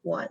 1.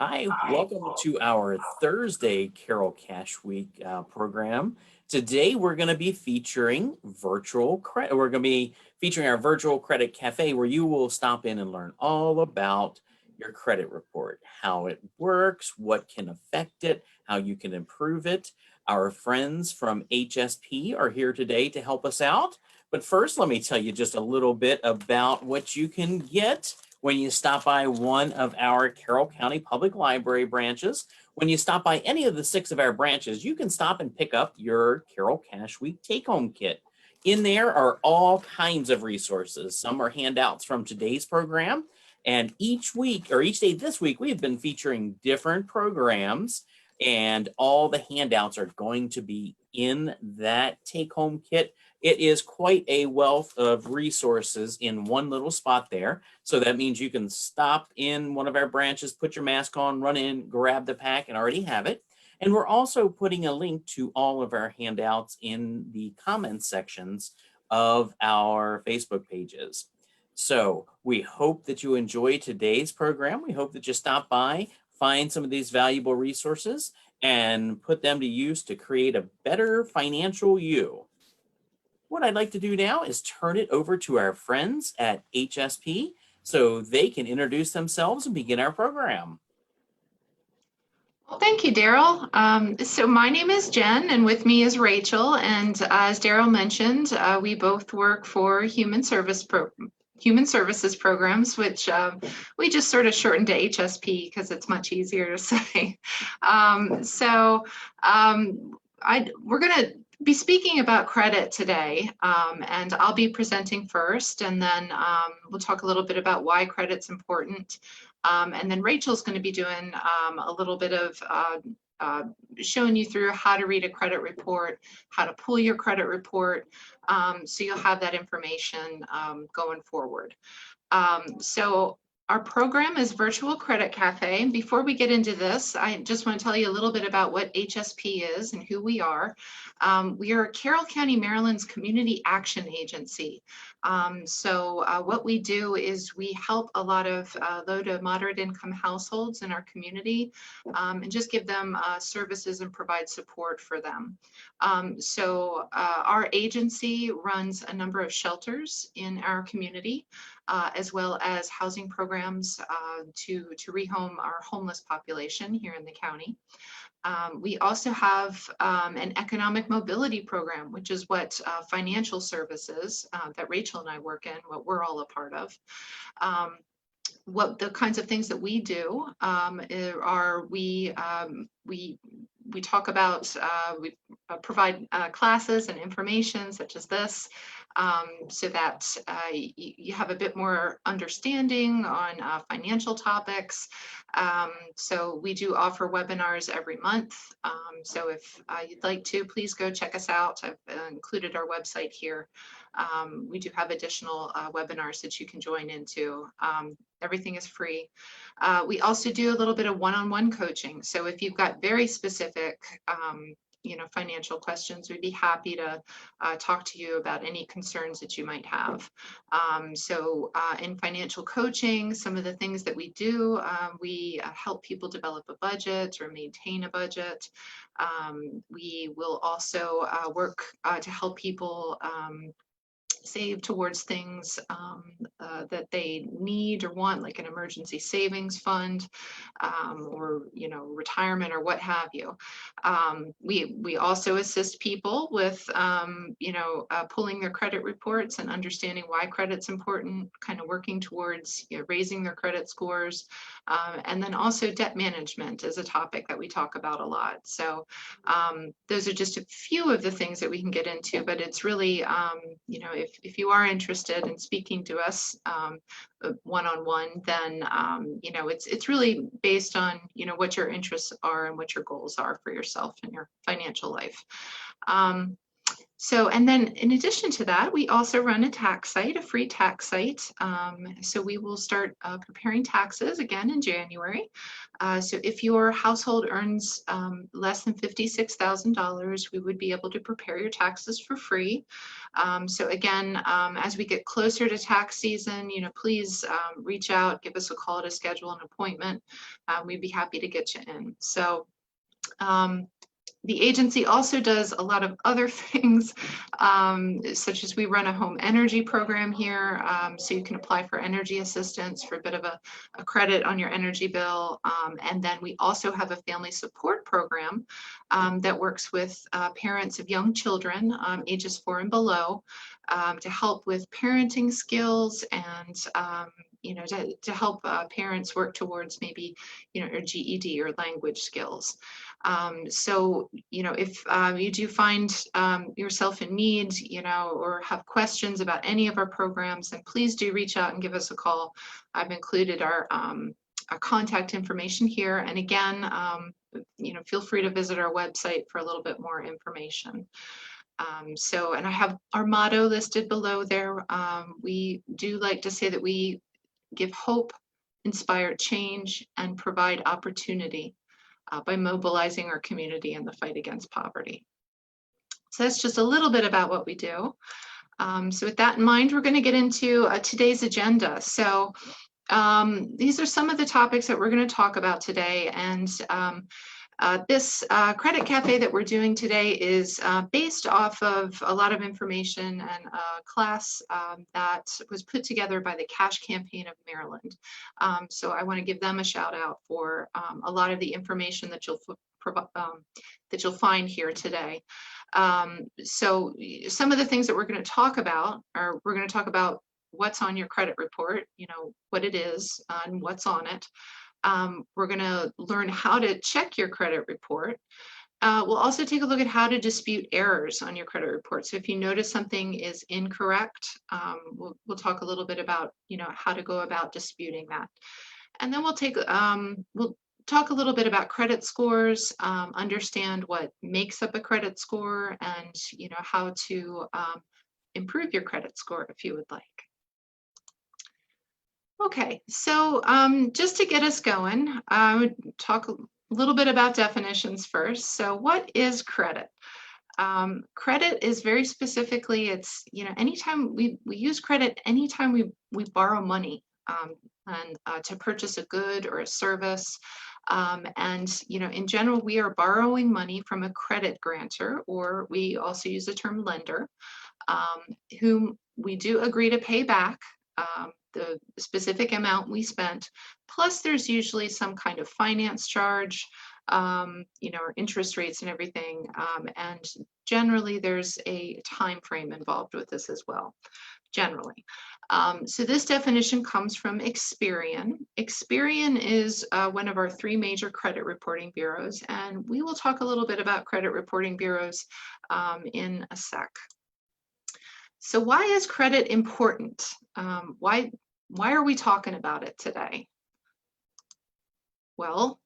Hi, welcome to our Thursday Carroll Cash Week program. Today we're going to be featuring virtual credit. We're going to be featuring our virtual credit cafe where you will stop in and learn all about your credit report, how it works, what can affect it, how you can improve it. Our friends from HSP are here today to help us out. But first, let me tell you just a little bit about what you can get when you stop by one of our Carroll County Public Library branches. When you stop by any of the 6 of our branches, you can stop and pick up your Carroll Cash Week take-home kit. In there are all kinds of resources. Some are handouts from today's program, and each week, or each day this week, we have been featuring different programs, and all the handouts are going to be in that take-home kit. It is quite a wealth of resources in one little spot there. So that means you can stop in one of our branches, put your mask on, run in, grab the pack, and already have it. And we're also putting a link to all of our handouts in the comments sections of our Facebook pages. So we hope that you enjoy today's program. We hope that you stop by, find some of these valuable resources, and put them to use to create a better financial you. What I'd like to do now is turn it over to our friends at HSP so they can introduce themselves and begin our program. Well, thank you, Daryl. So my name is Jen, and with me is Rachel. And as Daryl mentioned, we both work for human services programs, which we just sort of shortened to HSP because it's much easier to say. We're going to be speaking about credit today, and I'll be presenting first, and then we'll talk a little bit about why credit's important. And then Rachel's going to be doing a little bit of showing you through how to read a credit report, how to pull your credit report, so you'll have that information going forward. So our program is Virtual Credit Cafe. Before we get into this, I just want to tell you a little bit about what HSP is and who we are. We are Carroll County, Maryland's community action agency. What we do is we help a lot of low to moderate income households in our community and just give them services and provide support for them. Our agency runs a number of shelters in our community, as well as housing programs to rehome our homeless population here in the county. We also have an economic mobility program, which is what financial services that Rachel and I work in, what we're all a part of. What the kinds of things that we do are we talk about, we provide classes and information such as this, so that you have a bit more understanding on financial topics. So we do offer webinars every month. So if you'd like to, please go check us out. I've included our website here. We do have additional webinars that you can join into. Everything is free. We also do a little bit of one-on-one coaching. So if you've got very specific financial questions, we'd be happy to talk to you about any concerns that you might have. In financial coaching, some of the things that we do, we help people develop a budget or maintain a budget. We will also work to help people save towards things that they need or want, like an emergency savings fund, or retirement or what have you. We also assist people with pulling their credit reports and understanding why credit's important, kind of working towards raising their credit scores. And then also debt management is a topic that we talk about a lot. So those are just a few of the things that we can get into, but it's really, if you are interested in speaking to us one-on-one, then it's really based on what your interests are and what your goals are for yourself and your financial life. So, and then in addition to that, we also run a tax site, a free tax site. So we will start preparing taxes again in January. So if your household earns less than $56,000, we would be able to prepare your taxes for free. So again, as we get closer to tax season, please reach out, give us a call to schedule an appointment. We'd be happy to get you in. So the agency also does a lot of other things, such as we run a home energy program here. So you can apply for energy assistance for a bit of a credit on your energy bill. And then we also have a family support program that works with parents of young children, ages 4 and below, to help with parenting skills and to help parents work towards maybe, a GED or language skills. So, if you do find yourself in need, or have questions about any of our programs, then please do reach out and give us a call. I've included our contact information here. And again, feel free to visit our website for a little bit more information. And I have our motto listed below there. We do like to say that we give hope, inspire change, and provide opportunity by mobilizing our community in the fight against poverty. So that's just a little bit about what we do. So with that in mind, we're going to get into today's agenda. So these are some of the topics that we're going to talk about today. And this Credit Cafe that we're doing today is based off of a lot of information and a class that was put together by the Cash Campaign of Maryland. So I want to give them a shout out for a lot of the information that you'll find here today. So some of the things that we're going to talk about are we're going to talk about what's on your credit report, what it is and what's on it. We're going to learn how to check your credit report. We'll also take a look at how to dispute errors on your credit report. So if you notice something is incorrect, we'll talk a little bit about how to go about disputing that. And then we'll talk a little bit about credit scores, understand what makes up a credit score, and how to improve your credit score if you would like. Okay, so just to get us going, I would talk a little bit about definitions first. So what is credit? Credit is very specifically, it's, anytime we use credit, anytime we borrow money and to purchase a good or a service. And, in general, we are borrowing money from a credit grantor, or we also use the term lender, whom we do agree to pay back the specific amount we spent, plus there's usually some kind of finance charge, or interest rates and everything. And generally there's a time frame involved with this as well, generally. So this definition comes from Experian. Experian is one of our 3 major credit reporting bureaus, and we will talk a little bit about credit reporting bureaus in a sec. So why is credit important? Why are we talking about it today? Well,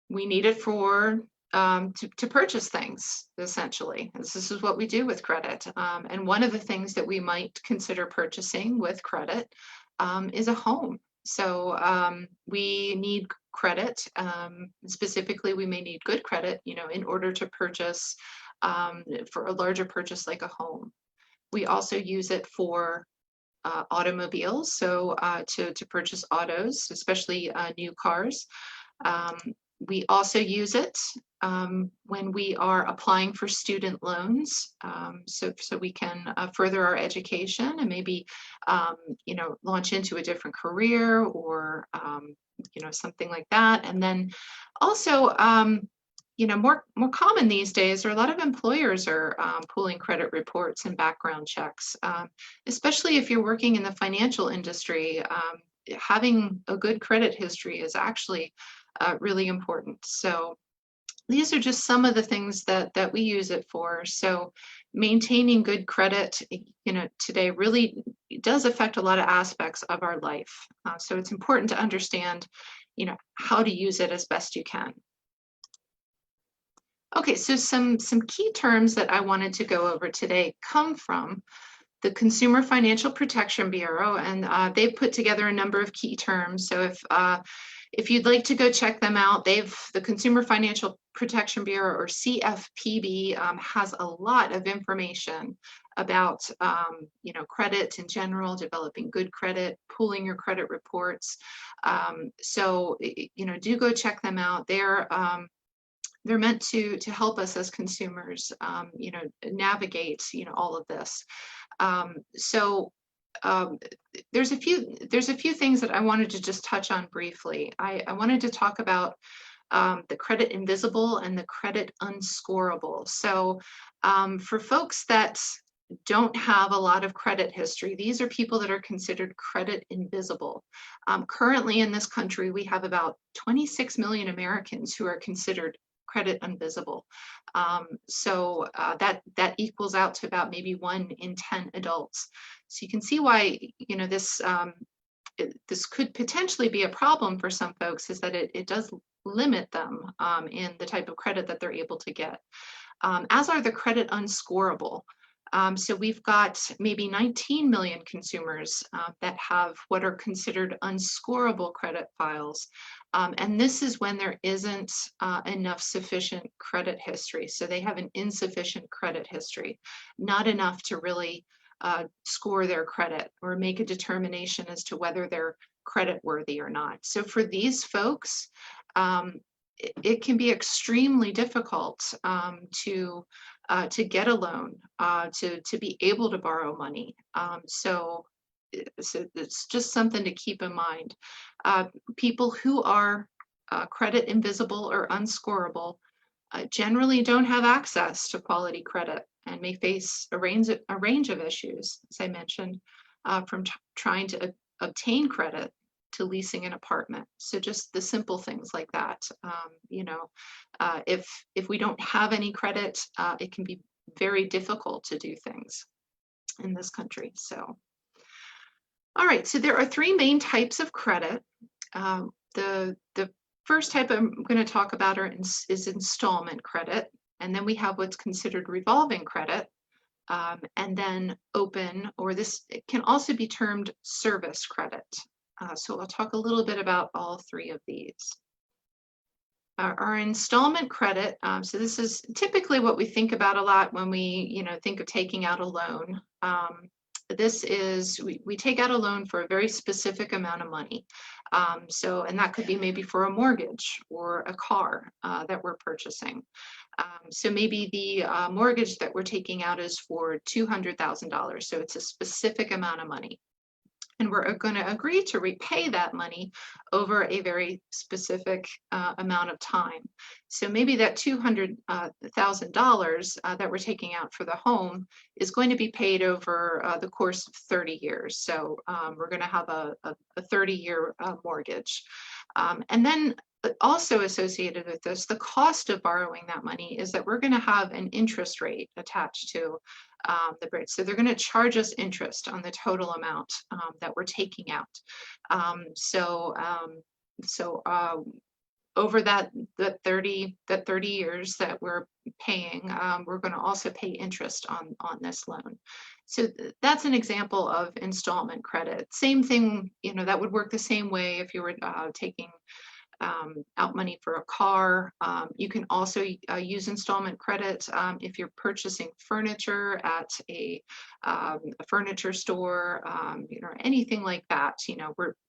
we need it for to purchase things, essentially. This is what we do with credit. And one of the things that we might consider purchasing with credit is a home. So we need credit. Specifically, we may need good credit, in order to purchase for a larger purchase like a home. We also use it for automobiles, so to purchase autos, especially new cars. We also use it when we are applying for student loans, so we can further our education and maybe launch into a different career or something like that. And then also more common these days are a lot of employers are pulling credit reports and background checks, especially if you're working in the financial industry. Having a good credit history is actually really important. So these are just some of the things that we use it for. So maintaining good credit, today really does affect a lot of aspects of our life. So it's important to understand, how to use it as best you can. Okay, so some key terms that I wanted to go over today come from the Consumer Financial Protection Bureau, and they've put together a number of key terms. So if you'd like to go check them out, the Consumer Financial Protection Bureau, or CFPB, has a lot of information about credit in general, developing good credit, pooling your credit reports. Do go check them out. They're meant to help us as consumers, navigate, all of this. Um, so um, there's a few things that I wanted to just touch on briefly. I wanted to talk about the credit invisible and the credit unscorable. So for folks that don't have a lot of credit history, these are people that are considered credit invisible. Currently in this country, we have about 26 million Americans who are considered credit invisible. That equals out to about maybe 1 in 10 adults. So you can see why this could potentially be a problem for some folks, is that it does limit them in the type of credit that they're able to get, as are the credit unscorable. So we've got maybe 19 million consumers that have what are considered unscorable credit files. And this is when there isn't enough sufficient credit history. So they have an insufficient credit history, not enough to really score their credit or make a determination as to whether they're credit worthy or not. So for these folks, it can be extremely difficult to get a loan, to be able to borrow money. So it's just something to keep in mind. People who are credit invisible or unscorable generally don't have access to quality credit and may face a range of issues, as I mentioned, from trying to obtain credit to leasing an apartment. So just the simple things like that. If we don't have any credit, it can be very difficult to do things in this country. So, all right. So there are 3 main types of credit. The first type I'm going to talk about is installment credit, and then we have what's considered revolving credit, and then open, or this can also be termed service credit. So I'll talk a little bit about all 3 of these. Our installment credit, so this is typically what we think about a lot when we think of taking out a loan. This is, we take out a loan for a very specific amount of money. And that could be maybe for a mortgage or a car that we're purchasing. So maybe the mortgage that we're taking out is for $200,000. So it's a specific amount of money. And we're going to agree to repay that money over a very specific amount of time. So maybe that $200,000 that we're taking out for the home is going to be paid over the course of 30 years. So we're going to have a 30-year mortgage. And then also associated with this, the cost of borrowing that money is that we're going to have an interest rate attached to the bridge. So they're going to charge us interest on the total amount that we're taking out. Over that 30 years that we're paying, we're going to also pay interest on this loan. So that's an example of installment credit. Same thing, that would work the same way if you were taking out money for a car. You can also use installment credit if you're purchasing furniture at a furniture store, anything like that.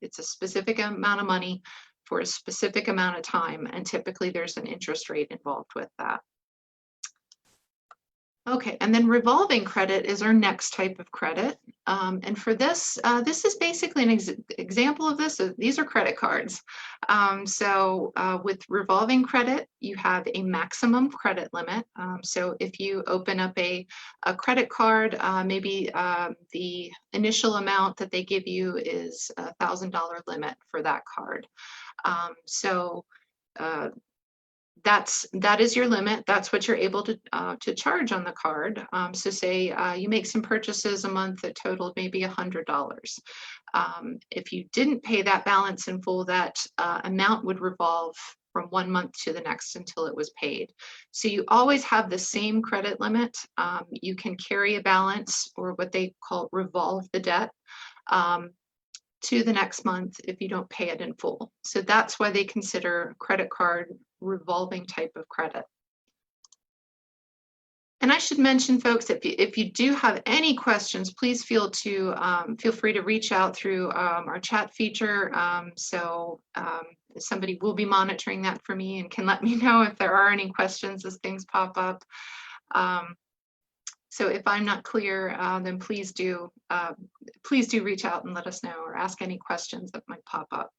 It's a specific amount of money for a specific amount of time, and typically there's an interest rate involved with that. Okay, and then revolving credit is our next type of credit. And for this, this is basically an example of this. These are credit cards. With revolving credit, you have a maximum credit limit. So if you open up a credit card, maybe the initial amount that they give you is a $1,000 limit for that card. That is your limit. That's what you're able to charge on the card. So say you make some purchases a month that totaled maybe $100. If you didn't pay that balance in full, that amount would revolve from one month to the next until it was paid. So you always have the same credit limit. You can carry a balance, or what they call revolve the debt, to the next month if you don't pay it in full. So that's why they consider credit card revolving type of credit. And I should mention, folks, if you do have any questions, please feel free to reach out through our chat feature. Somebody will be monitoring that for me and can let me know if there are any questions as things pop up. So if I'm not clear, then please do reach out and let us know, or ask any questions that might pop up.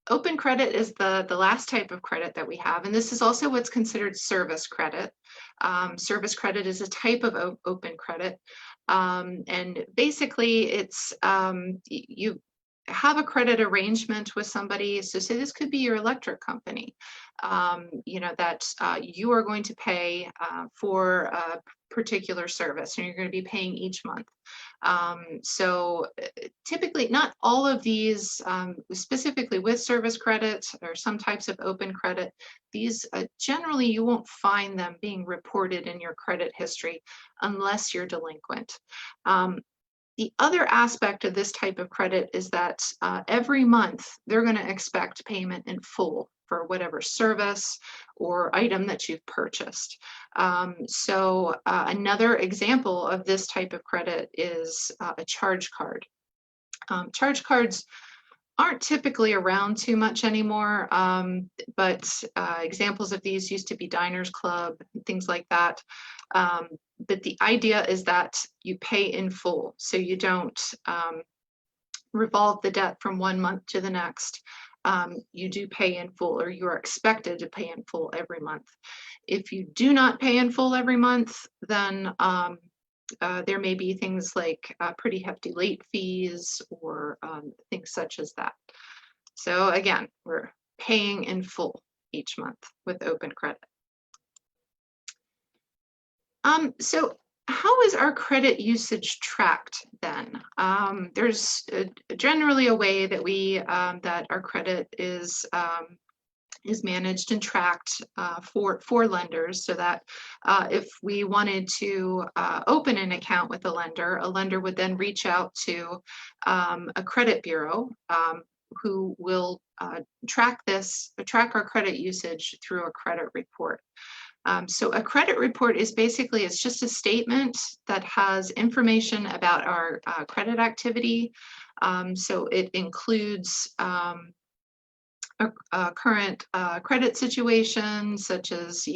Open credit is the last type of credit that we have, and this is also what's considered service credit. Service credit is a type of open credit, and basically it's you have a credit arrangement with somebody. So say this could be your electric company, that you are going to pay for a particular service, and you're going to be paying each month. So typically, not all of these, specifically with service credit or some types of open credit, these generally you won't find them being reported in your credit history unless you're delinquent. The other aspect of this type of credit is that every month they're going to expect payment in full for whatever service or item that you've purchased. Another example of this type of credit is a charge card. Charge cards aren't typically around too much anymore, but examples of these used to be Diners Club, things like that. But the idea is that you pay in full, so you don't revolve the debt from one month to the next. You do pay in full, or you are expected to pay in full every month. If you do not pay in full every month, then there may be things like pretty hefty late fees, or things such as that. So again, we're paying in full each month with open credit. So how is our credit usage tracked then? There's generally a way that that our credit is managed and tracked for lenders, so that if we wanted to open an account with a lender would then reach out to a credit bureau who will track our credit usage through a credit report. So a credit report is basically, it's just a statement that has information about our credit activity. So it includes a current credit situation, such as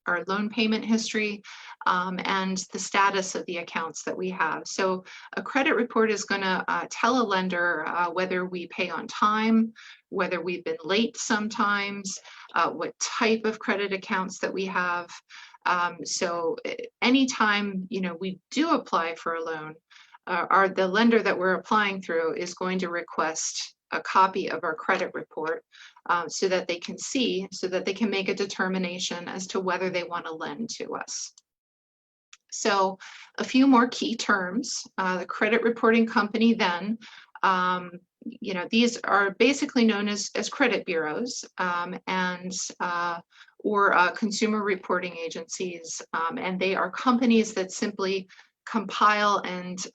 our loan payment history, and the status of the accounts that we have. So a credit report is going to tell a lender whether we pay on time, whether we've been late sometimes, what type of credit accounts that we have. So anytime we do apply for a loan, the lender that we're applying through is going to request a copy of our credit report so that they can make a determination as to whether they want to lend to us. So a few more key terms. The credit reporting company then, these are basically known as credit bureaus, or consumer reporting agencies, and they are companies that simply compile, and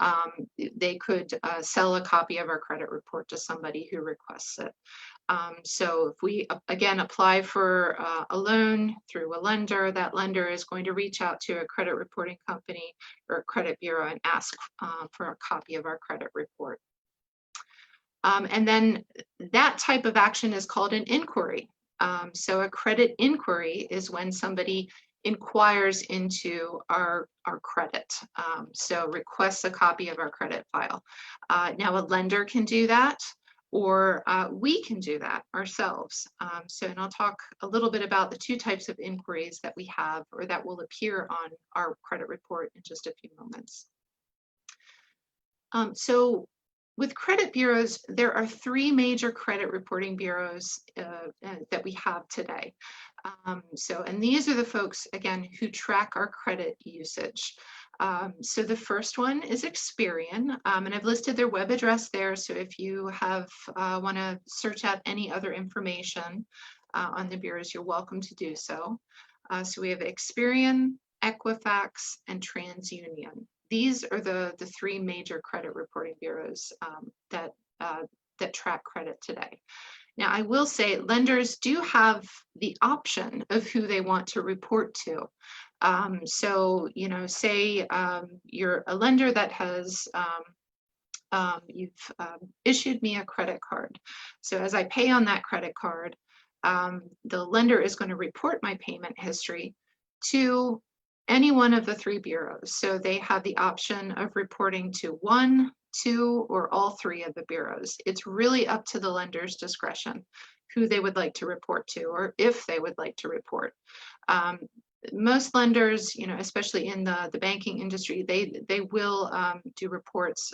they could sell a copy of our credit report to somebody who requests it. So if we, again, apply for a loan through a lender, that lender is going to reach out to a credit reporting company or a credit bureau and ask for a copy of our credit report. And then that type of action is called an inquiry. So a credit inquiry is when somebody inquires into our credit, so requests a copy of our credit file. Now a lender can do that, or we can do that ourselves. And I'll talk a little bit about the two types of inquiries that we have, or that will appear on our credit report in just a few moments. So with credit bureaus, there are three major credit reporting bureaus that we have today. And these are the folks, again, who track our credit usage. So the first one is Experian, and I've listed their web address there. So if you want to search out any other information on the bureaus, you're welcome to do so. So we have Experian, Equifax, and TransUnion. These are the three major credit reporting bureaus that track credit today. Now, I will say lenders do have the option of who they want to report to. So, say you're a lender that has, you've issued me a credit card. So as I pay on that credit card, the lender is going to report my payment history to any one of the three bureaus. So they have the option of reporting to one, two, or all three of the bureaus. It's really up to the lender's discretion who they would like to report to, or if they would like to report. Most lenders, especially in the banking industry, they will do reports.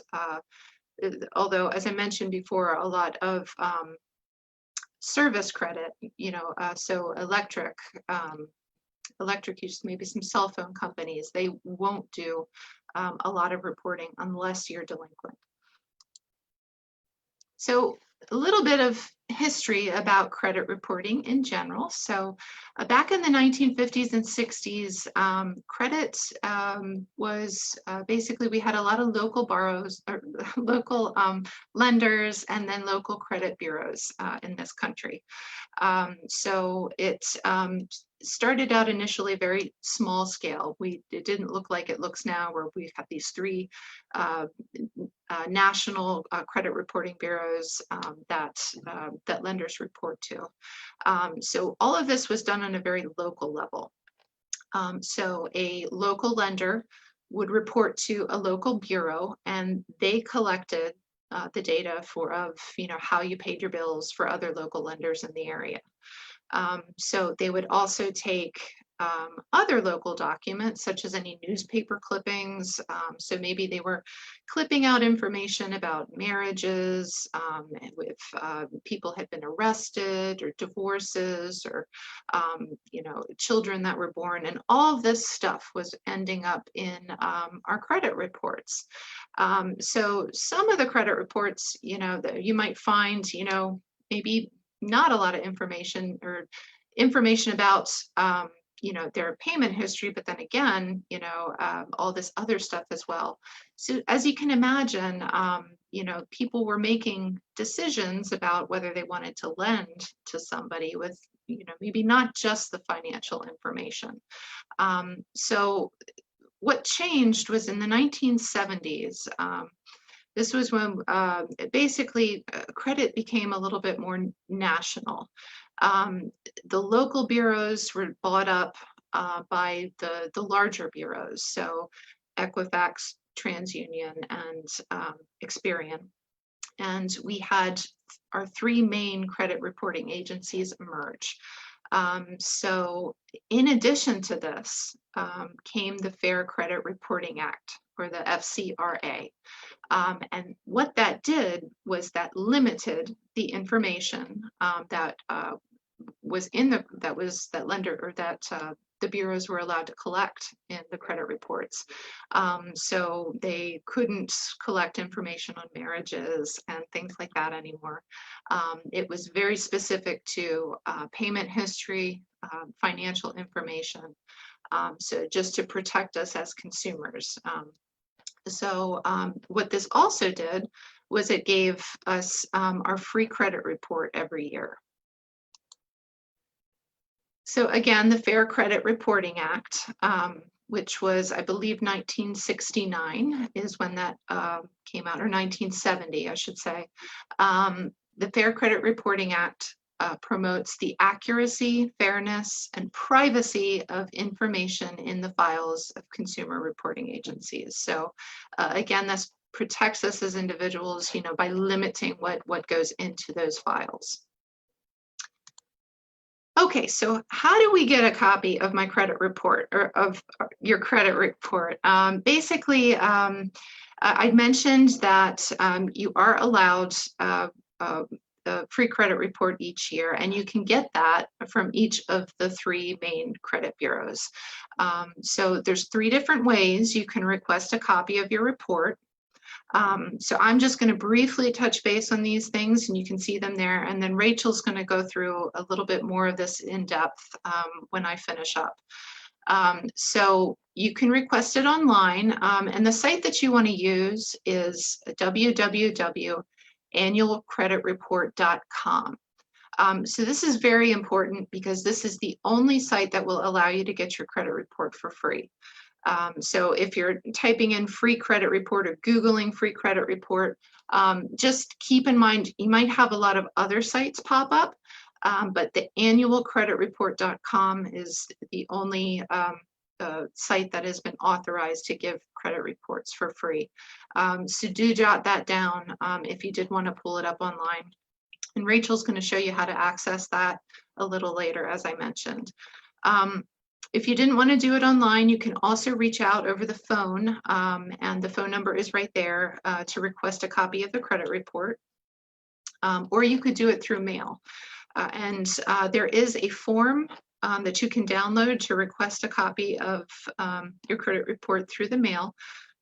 Although, as I mentioned before, a lot of service credit, so electric use, maybe some cell phone companies, they won't do a lot of reporting unless you're delinquent. So a little bit of history about credit reporting in general. So back in the 1950s and 60s, credit was basically, we had a lot of local local lenders and then local credit bureaus in this country. So it started out initially very small scale. It didn't look like it looks now, where we have these three national credit reporting bureaus that lenders report to. So all of this was done on a very local level. So a local lender would report to a local bureau, and they collected the data of how you paid your bills for other local lenders in the area. So they would also take other local documents, such as any newspaper clippings. So maybe they were clipping out information about marriages, if people had been arrested, or divorces, or children that were born, and all of this stuff was ending up in our credit reports. So some of the credit reports, that you might find, maybe not a lot of information, or information about their payment history, but then again, all this other stuff as well. So as you can imagine, people were making decisions about whether they wanted to lend to somebody with, maybe not just the financial information. So what changed was in the 1970s. This was when basically credit became a little bit more national. The local bureaus were bought up by the larger bureaus, so Equifax, TransUnion, and Experian. And we had our three main credit reporting agencies emerge. So in addition to this came the Fair Credit Reporting Act, or the FCRA. And what that did was that limited the information that was the bureaus were allowed to collect in the credit reports. So they couldn't collect information on marriages and things like that anymore. It was very specific to payment history, financial information. So just to protect us as consumers. So what this also did was it gave us our free credit report every year. So again, the Fair Credit Reporting Act, which was, I believe, 1969 is when that came out, or 1970, I should say. The Fair Credit Reporting Act promotes the accuracy, fairness, and privacy of information in the files of consumer reporting agencies. So again, this protects us as individuals, by limiting what goes into those files. Okay, so how do we get a copy of my credit report, or of your credit report? Basically, I mentioned that you are allowed the free credit report each year, and you can get that from each of the 3 main credit bureaus. So there's 3 different ways you can request a copy of your report. So I'm just going to briefly touch base on these things, and you can see them there. And then Rachel's going to go through a little bit more of this in depth when I finish up. So you can request it online, and the site that you want to use is www.annualcreditreport.com. So this is very important because this is the only site that will allow you to get your credit report for free. So if you're typing in free credit report or Googling free credit report, just keep in mind, you might have a lot of other sites pop up, but the annualcreditreport.com is the only site that has been authorized to give credit reports for free. So do jot that down if you did want to pull it up online. And Rachel's going to show you how to access that a little later, as I mentioned. If you didn't want to do it online, you can also reach out over the phone, and the phone number is right there to request a copy of the credit report, or you could do it through mail. And there is a form that you can download to request a copy of your credit report through the mail,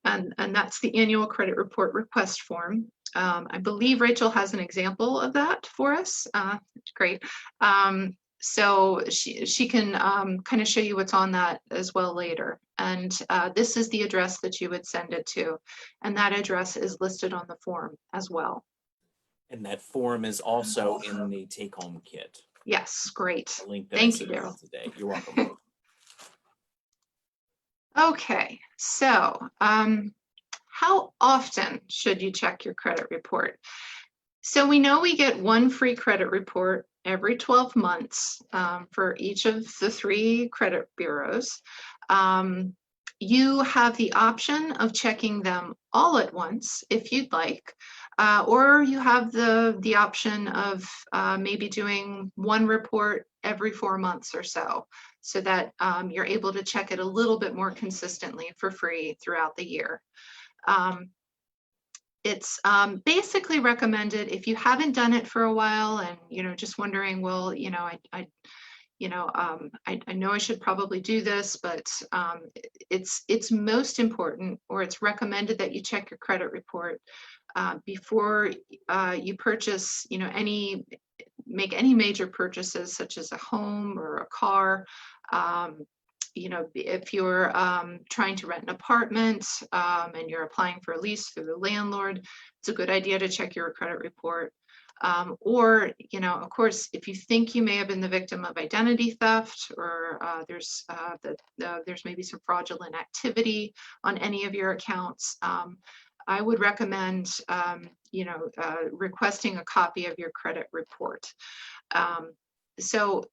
and that's the annual credit report request form. I believe Rachel has an example of that for us. Great. So she can kind of show you what's on that as well later. And this is the address that you would send it to. And that address is listed on the form as well. And that form is also in the take-home kit. Yes, great. The link that Thank I you, sent Daryl. out today. You're welcome. Okay, so how often should you check your credit report? So we know we get one free credit report every 12 months for each of the 3 credit bureaus. You have the option of checking them all at once if you'd like, or you have the option of maybe doing one report every 4 months or so that you're able to check it a little bit more consistently for free throughout the year. It's basically recommended if you haven't done it for a while and just wondering, well, I know I should probably do this, but it's most important, or it's recommended that you check your credit report before you purchase, make any major purchases such as a home or a car. If you're trying to rent an apartment and you're applying for a lease through the landlord, it's a good idea to check your credit report. Or, of course, if you think you may have been the victim of identity theft, or there's maybe some fraudulent activity on any of your accounts, I would recommend, requesting a copy of your credit report. So,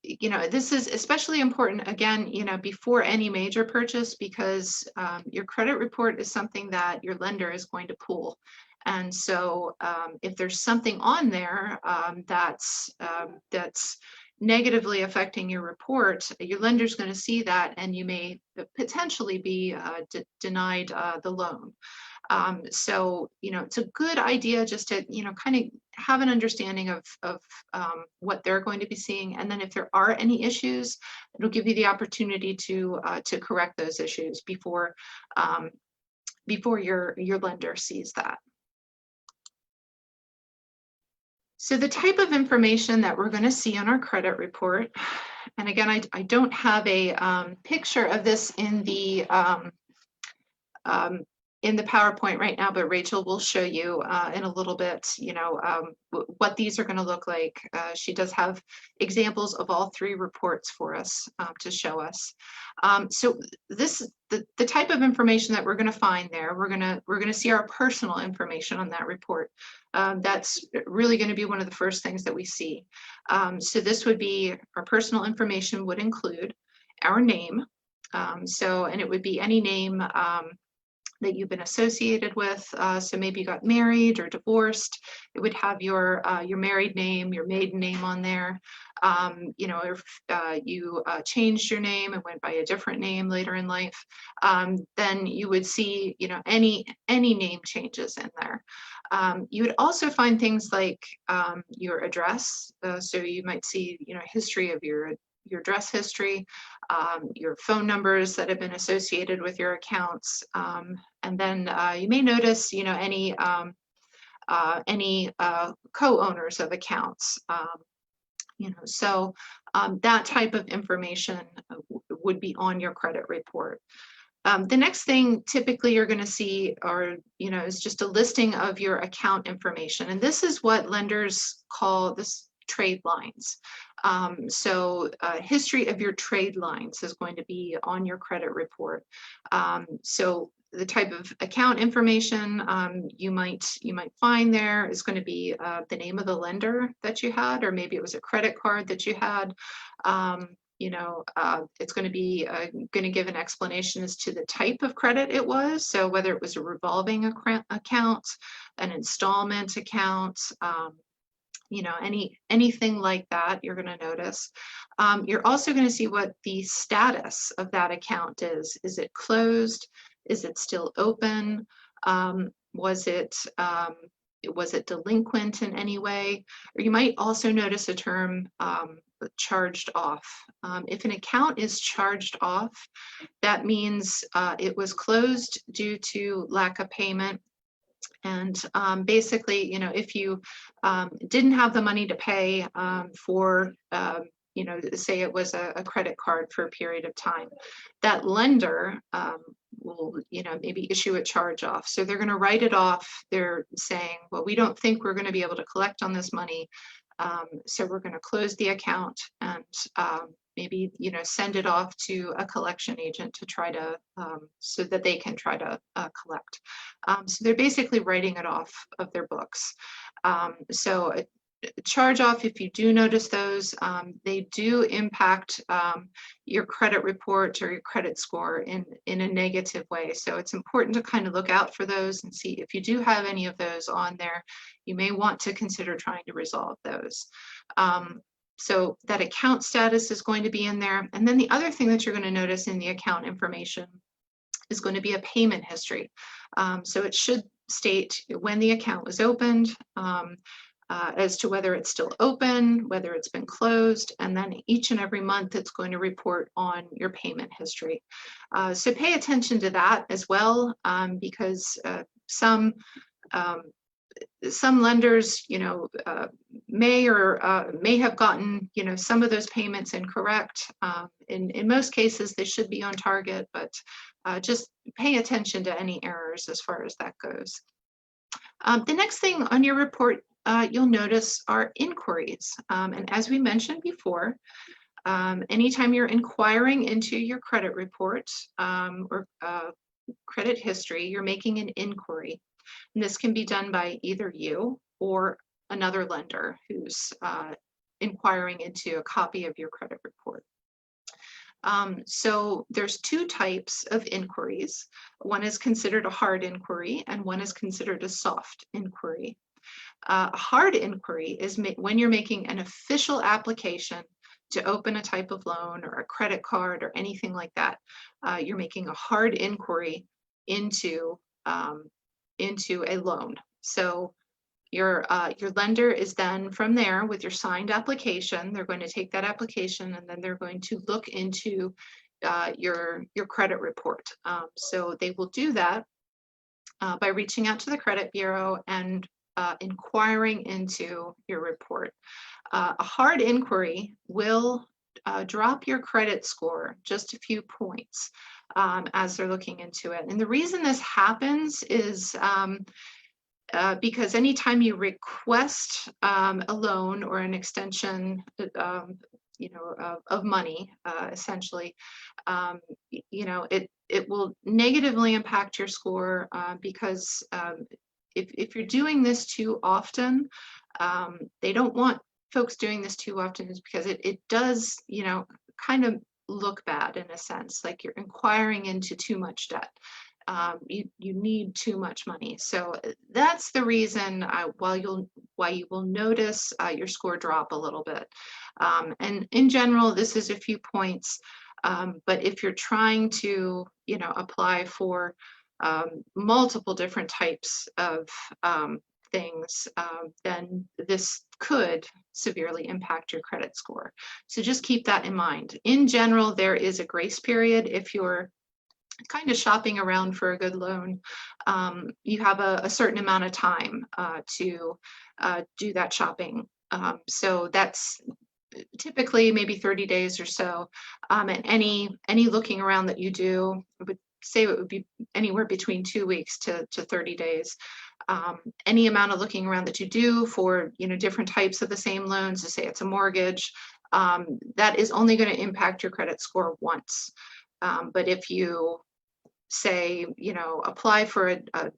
this is especially important, again, before any major purchase, because your credit report is something that your lender is going to pull. And so if there's something on there that's negatively affecting your report, your lender's going to see that, and you may potentially be denied the loan. So, it's a good idea just to, kind of have an understanding of what they're going to be seeing. And then if there are any issues, it'll give you the opportunity to correct those issues before your lender sees that. So the type of information that we're going to see on our credit report, and again, I don't have a picture of this in the PowerPoint right now, but Rachel will show you in a little bit, what these are going to look like. She does have examples of all 3 reports for us to show us. So this the type of information that we're going to find there. We're going to see our personal information on that report. That's really going to be one of the first things that we see. So this would be, our personal information would include our name. And it would be any name that you've been associated with. So maybe you got married or divorced. It would have your married name, your maiden name on there. You know, if you changed your name and went by a different name later in life, then you would see, you know, any name changes in there. You would also find things like your address. So you might see, you know, history of your address history, your phone numbers that have been associated with your accounts, and then you may notice, you know, any co-owners of accounts. You know, so that type of information would be on your credit report. The next thing typically you're going to see are, you know, is just a listing of your account information. And this is what lenders call this trade lines. So history of your trade lines is going to be on your credit report. So the type of account information you might find there is going to be the name of the lender that you had, or maybe it was a credit card that you had. You know, it's going to be going to give an explanation as to the type of credit it was. So whether it was a revolving account, an installment account, you know, anything like that, you're going to notice. You're also going to see what the status of that account is. Is it closed? Is it still open? Was it delinquent in any way? Or you might also notice a term charged off. If an account is charged off, that means it was closed due to lack of payment. And basically, you know, if you didn't have the money to pay for, you know, say it was a credit card for a period of time, that lender will, you know, maybe issue a charge off. So they're going to write it off. They're saying, well, we don't think we're going to be able to collect on this money. So we're going to close the account and maybe, you know, send it off to a collection agent to try to, so that they can try to collect. So they're basically writing it off of their books. So a charge off, if you do notice those, they do impact your credit report or your credit score in a negative way. So it's important to kind of look out for those and see if you do have any of those on there, you may want to consider trying to resolve those. So that account status is going to be in there. And then the other thing that you're going to notice in the account information is going to be a payment history. So it should state when the account was opened, as to whether it's still open, whether it's been closed, and then each and every month it's going to report on your payment history. So pay attention to that as well, because some lenders, you know, may have gotten, you know, some of those payments incorrect. In most cases, they should be on target, but just pay attention to any errors as far as that goes. The next thing on your report you'll notice are inquiries. And as we mentioned before, anytime you're inquiring into your credit report or credit history, you're making an inquiry. And this can be done by either you or another lender who's inquiring into a copy of your credit report. So there's two types of inquiries. One is considered a hard inquiry and one is considered a soft inquiry. A hard inquiry is when you're making an official application to open a type of loan or a credit card or anything like that. You're making a hard inquiry into a loan. So your lender is then from there with your signed application, they're going to take that application and then they're going to look into your credit report. So they will do that by reaching out to the credit bureau and inquiring into your report. A hard inquiry will drop your credit score just a few points as they're looking into it. And the reason this happens is because anytime you request a loan or an extension, you know, of money, essentially, you know, it will negatively impact your score because if you're doing this too often, they don't want folks doing this too often, is because it does, you know, kind of look bad in a sense, like you're inquiring into too much debt. you need too much money. So that's the reason why you will notice your score drop a little bit. And in general, this is a few points. But if you're trying to, apply for multiple different types of things, then this could severely impact your credit score. So just keep that in mind. In general, there is a grace period if you're kind of shopping around for a good loan. You have a certain amount of time to do that shopping. So that's typically maybe 30 days or so. And any looking around that you do, I would say it would be anywhere between 2 weeks to 30 days. Any amount of looking around that you do for different types of the same loans, to say it's a mortgage, that is only going to impact your credit score once. But if you say, apply for a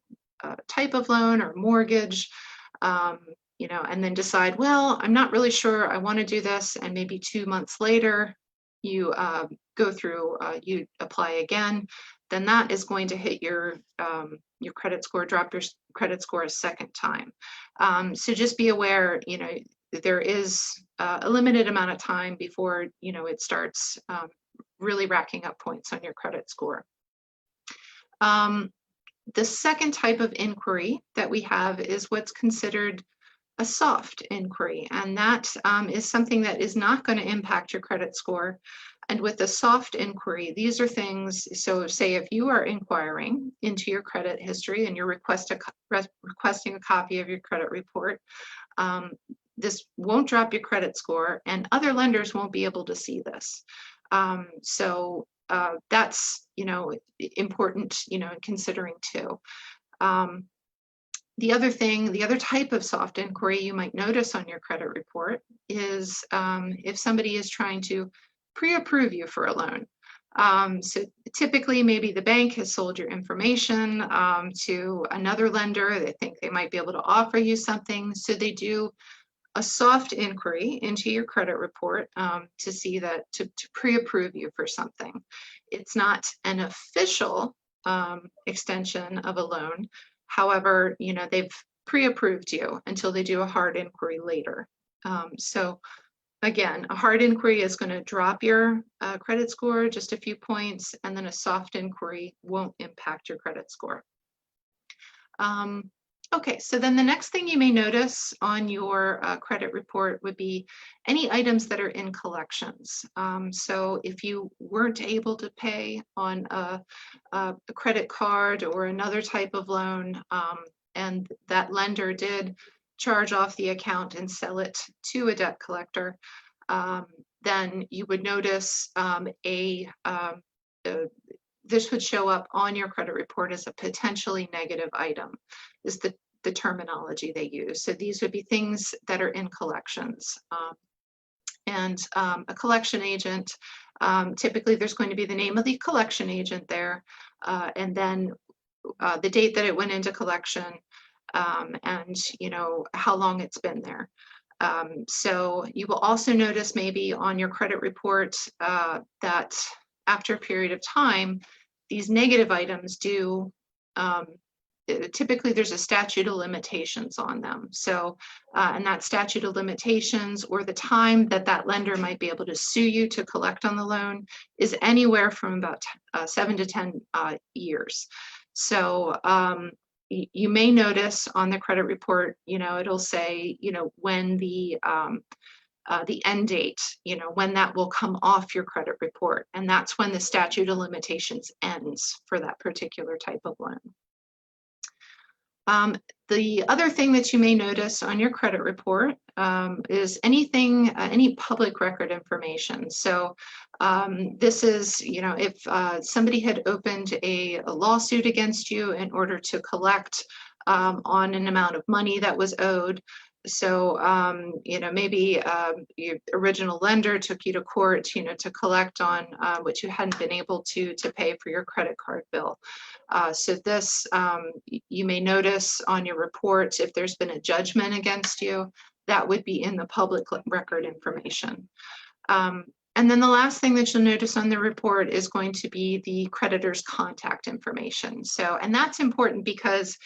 type of loan or mortgage, and then decide, well, I'm not really sure I want to do this, and maybe 2 months later you go through, you apply again, then that is going to hit your credit score, drop your credit score a second time. So just be aware, there is a limited amount of time before it starts really racking up points on your credit score. The second type of inquiry that we have is what's considered a soft inquiry, and that is something that is not going to impact your credit score. And with a soft inquiry, these are things, so say if you are inquiring into your credit history and you're requesting a copy of your credit report, this won't drop your credit score, and other lenders won't be able to see this. So that's important considering too. The other type of soft inquiry you might notice on your credit report is if somebody is trying to pre-approve you for a loan. So typically maybe the bank has sold your information to another lender. They think they might be able to offer you something, so they do a soft inquiry into your credit report to see that to pre-approve you for something. It's not an official extension of a loan. However, they've pre-approved you until they do a hard inquiry later. So again, a hard inquiry is going to drop your credit score just a few points, and then a soft inquiry won't impact your credit score. Okay, so then the next thing you may notice on your credit report would be any items that are in collections. So if you weren't able to pay on a credit card or another type of loan, and that lender did charge off the account and sell it to a debt collector, then you would notice this would show up on your credit report as a potentially negative item, is the terminology they use. So these would be things that are in collections. And a collection agent, typically there's going to be the name of the collection agent there, and then the date that it went into collection, and how long it's been there. So you will also notice maybe on your credit report that after a period of time, these negative items do, typically there's a statute of limitations on them. So, and that statute of limitations, or the time that that lender might be able to sue you to collect on the loan, is anywhere from about 7 to 10 years. So you may notice on the credit report, it'll say, when the end date, when that will come off your credit report. And that's when the statute of limitations ends for that particular type of loan. The other thing that you may notice on your credit report is anything, any public record information. So this is, if somebody had opened a lawsuit against you in order to collect on an amount of money that was owed. So, maybe your original lender took you to court, to collect on what you hadn't been able to pay for your credit card bill. So this, you may notice on your reports, if there's been a judgment against you, that would be in the public record information. And then the last thing that you'll notice on the report is going to be the creditor's contact information. So, and that's important because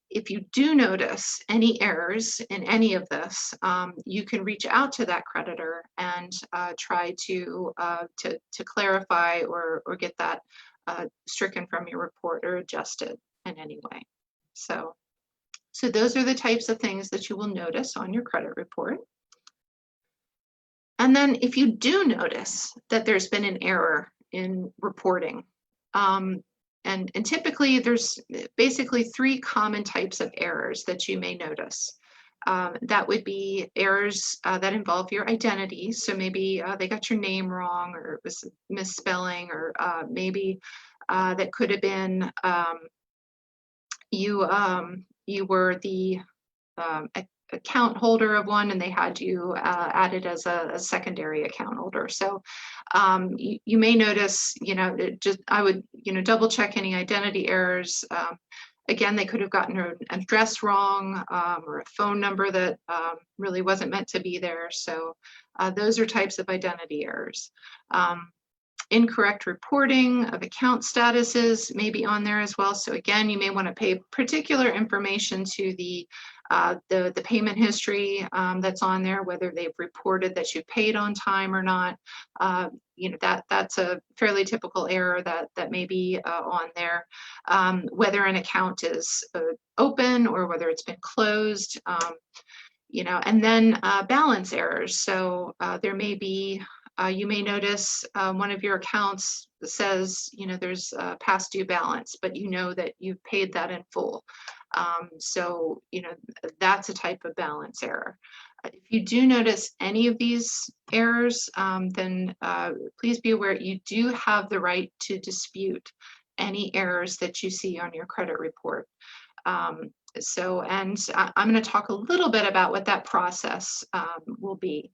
if you do notice any errors in any of this, you can reach out to that creditor and try to clarify or get that stricken from your report or adjusted in any way. So those are the types of things that you will notice on your credit report. And then if you do notice that there's been an error in reporting, and typically there's basically 3 common types of errors that you may notice. That would be errors that involve your identity. So maybe they got your name wrong, or it was misspelling, or maybe that could have been you were the account holder of one and they had you added as a secondary account holder. So you may notice, I would, double check any identity errors. Again, they could have gotten an address wrong or a phone number that really wasn't meant to be there. So those are types of identity errors. Incorrect reporting of account statuses may be on there as well. So again, you may want to pay particular information to the payment history that's on there, whether they've reported that you paid on time or not. That's a fairly typical error that may be on there. Whether an account is open or whether it's been closed. And then balance errors. So there may be, you may notice one of your accounts says, there's a past due balance, but you know that you've paid that in full. So that's a type of balance error. If you do notice any of these errors, then please be aware you do have the right to dispute any errors that you see on your credit report. And I'm going to talk a little bit about what that process will be.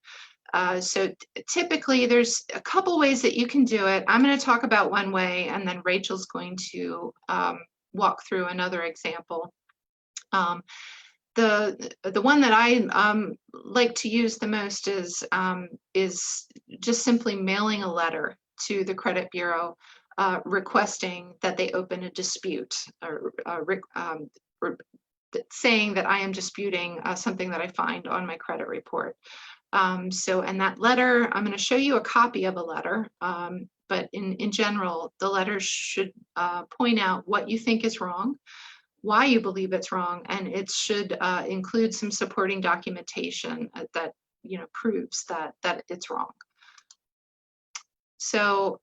So typically there's a couple ways that you can do it. I'm going to talk about one way, and then Rachel's going to walk through another example. The one that I like to use the most is just simply mailing a letter to the credit bureau requesting that they open a dispute, or saying that I am disputing something that I find on my credit report. So in that letter, I'm going to show you a copy of a letter, but in general, the letter should point out what you think is wrong, why you believe it's wrong, and it should include some supporting documentation that proves that it's wrong. So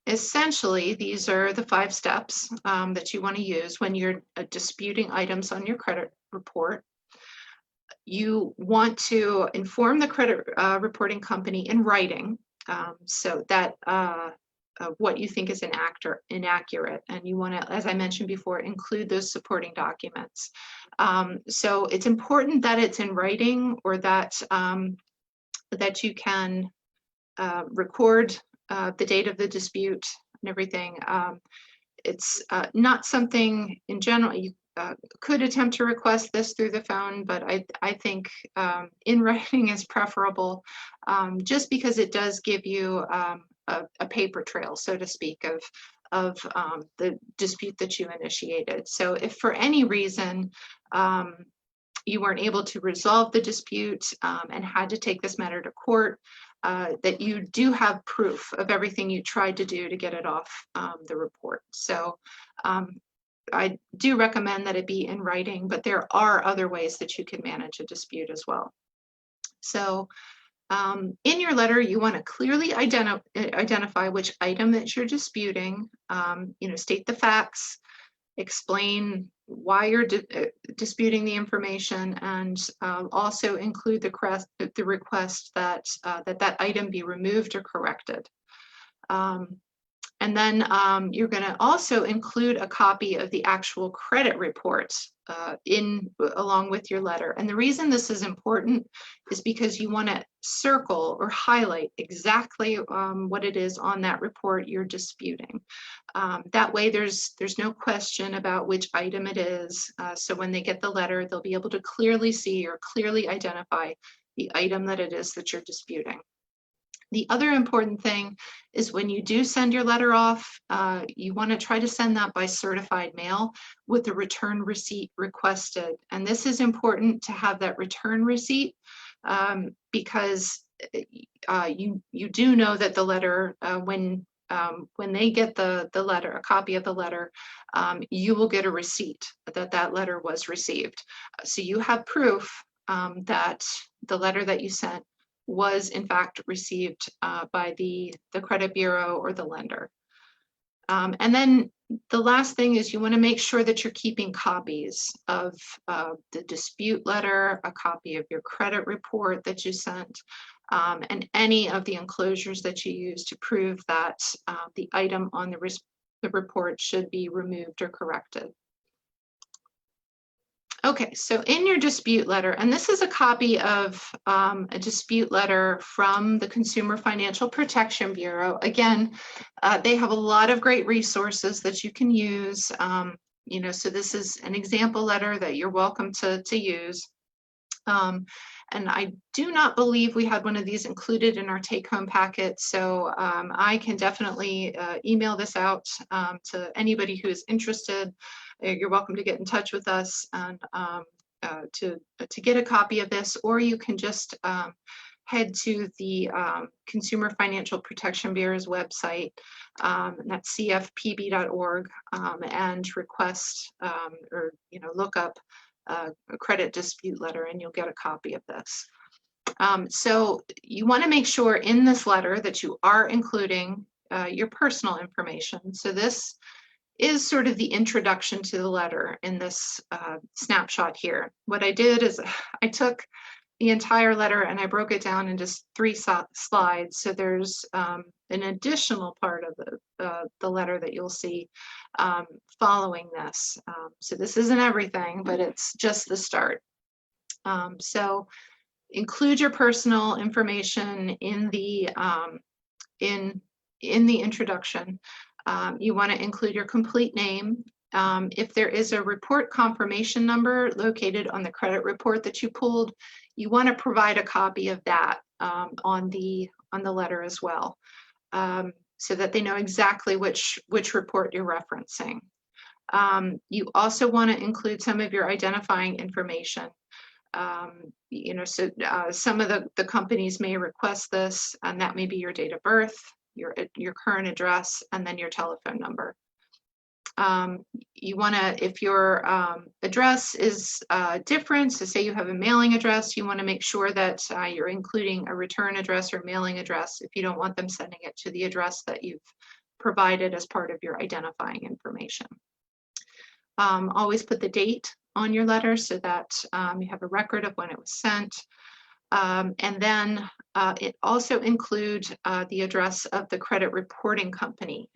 essentially, these are the 5 steps that you want to use when you're disputing items on your credit report. You want to inform the credit reporting company in writing, so that what you think is inaccurate, and you want to, as I mentioned before, include those supporting documents. So it's important that it's in writing, or that that you can record the date of the dispute and everything. It's not something in general you could attempt to request this through the phone, but I think in writing is preferable, just because it does give you a paper trail, so to speak, of the dispute that you initiated. So if for any reason you weren't able to resolve the dispute and had to take this matter to court, that you do have proof of everything you tried to do to get it off the report. So I do recommend that it be in writing, but there are other ways that you can manage a dispute as well. So in your letter, you want to clearly identify which item that you're disputing, state the facts, explain why you're disputing the information, and also include the request that that item be removed or corrected. And then you're going to also include a copy of the actual credit report along with your letter. And the reason this is important is because you want to circle or highlight exactly what it is on that report you're disputing. That way there's no question about which item it is. So when they get the letter, they'll be able to clearly see or clearly identify the item that it is that you're disputing. The other important thing is when you do send your letter off, you want to try to send that by certified mail with the return receipt requested. And this is important to have that return receipt because you do know that the letter, when they get the letter, a copy of the letter, you will get a receipt that that letter was received. So you have proof that the letter that you sent was in fact received by the credit bureau or the lender. And then the last thing is you want to make sure that you're keeping copies of the dispute letter, a copy of your credit report that you sent, and any of the enclosures that you use to prove that the item on the report should be removed or corrected. Okay, so in your dispute letter, and this is a copy of a dispute letter from the Consumer Financial Protection Bureau. Again, they have a lot of great resources that you can use. You know, so this is an example letter that you're welcome to use. And I do not believe we had one of these included in our take-home packet, so I can definitely email this out to anybody who is interested. You're welcome to get in touch with us and to get a copy of this, or you can just head to the Consumer Financial Protection Bureau's website, and that's cfpb.org, and request or look up a credit dispute letter, and you'll get a copy of this. So you want to make sure in this letter that you are including your personal information. So this is sort of the introduction to the letter in this snapshot here. What I did is I took the entire letter and I broke it down into 3 slides. So there's an additional part of the letter that you'll see following this. So this isn't everything, but it's just the start. So include your personal information in the introduction. You want to include your complete name. If there is a report confirmation number located on the credit report that you pulled, you want to provide a copy of that on the letter as well, so that they know exactly which report you're referencing. You also want to include some of your identifying information. So some of the companies may request this, and that may be your date of birth, your current address, and then your telephone number. You want to, if your address is different, so say you have a mailing address, you want to make sure that you're including a return address or mailing address if you don't want them sending it to the address that you've provided as part of your identifying information. Always put the date on your letter so that you have a record of when it was sent. And then it also includes the address of the credit reporting company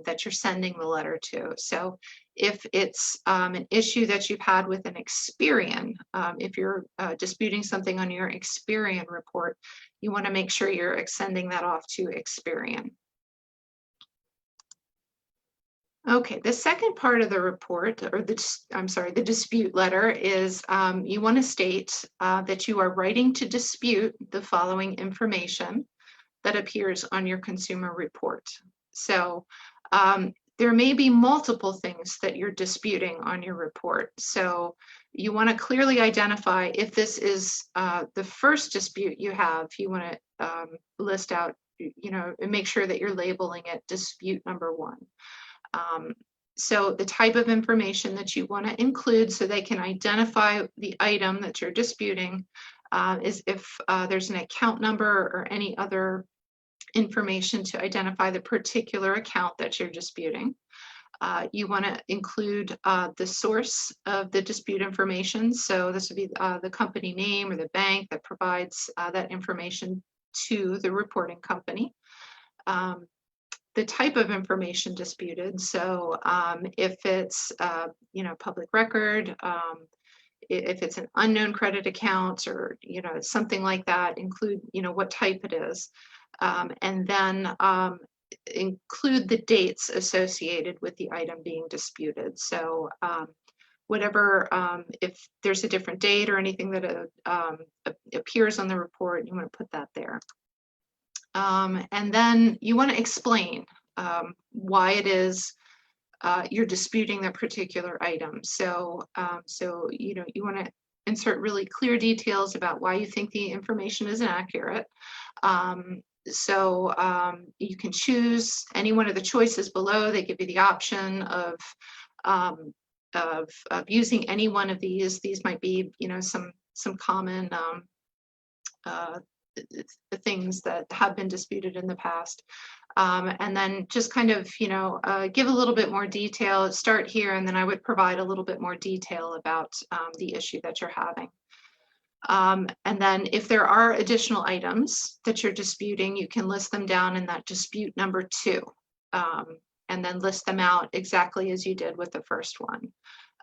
that you're sending the letter to. So if it's an issue that you've had with an Experian, if you're disputing something on your Experian report, you want to make sure you're sending that off to Experian. Okay, the second part of the report, or the dispute letter is you want to state that you are writing to dispute the following information that appears on your consumer report. So there may be multiple things that you're disputing on your report. So you want to clearly identify if this is the first dispute you have, you want to list out, and make sure that you're labeling it dispute number 1. So the type of information that you want to include so they can identify the item that you're disputing is if there's an account number or any other information to identify the particular account that you're disputing. You want to include the source of the dispute information. So this would be the company name or the bank that provides that information to the reporting company. The type of information disputed. So if it's public record, if it's an unknown credit account or something like that, include what type it is, and then include the dates associated with the item being disputed. So whatever, if there's a different date or anything that appears on the report, you want to put that there. And then you want to explain why it is you're disputing that particular item. So, you know, you want to insert really clear details about why you think the information is inaccurate. You can choose any one of the choices below. They give you the option um, of using any one of these. These might be, you know, some common uh, things that have been disputed in the past. And then just kind of, you know, give a little bit more detail, start here, and then I would provide a little bit more detail about the issue that you're having. And then if there are additional items that you're disputing, you can list them down in that dispute number 2, and then list them out exactly as you did with the first one.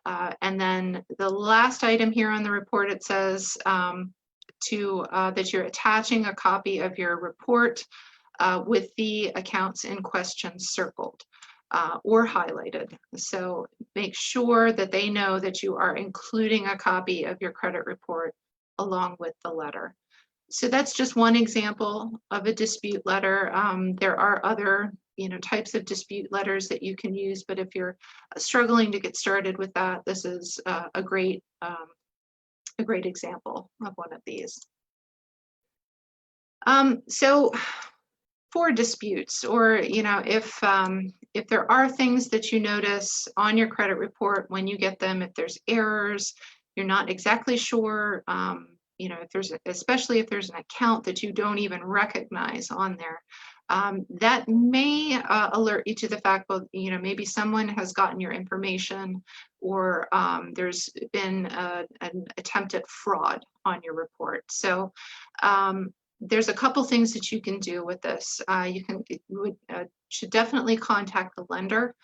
And then the last item here on the report, it says that you're attaching a copy of your report with the accounts in question circled or highlighted. So make sure that they know that you are including a copy of your credit report along with the letter. So that's just one example of a dispute letter. There are other, you know, types of dispute letters that you can use, but if you're struggling to get started with that, this is a great example of one of these. So for disputes, or, you know, if there are things that you notice on your credit report when you get them, if there's errors, you're not exactly sure, you know, especially if there's an account that you don't even recognize on there, that may alert you to the fact, well, you know, maybe someone has gotten your information, or there's been an attempt at fraud on your report. So there's a couple things that you can do with this. Should definitely contact the lender,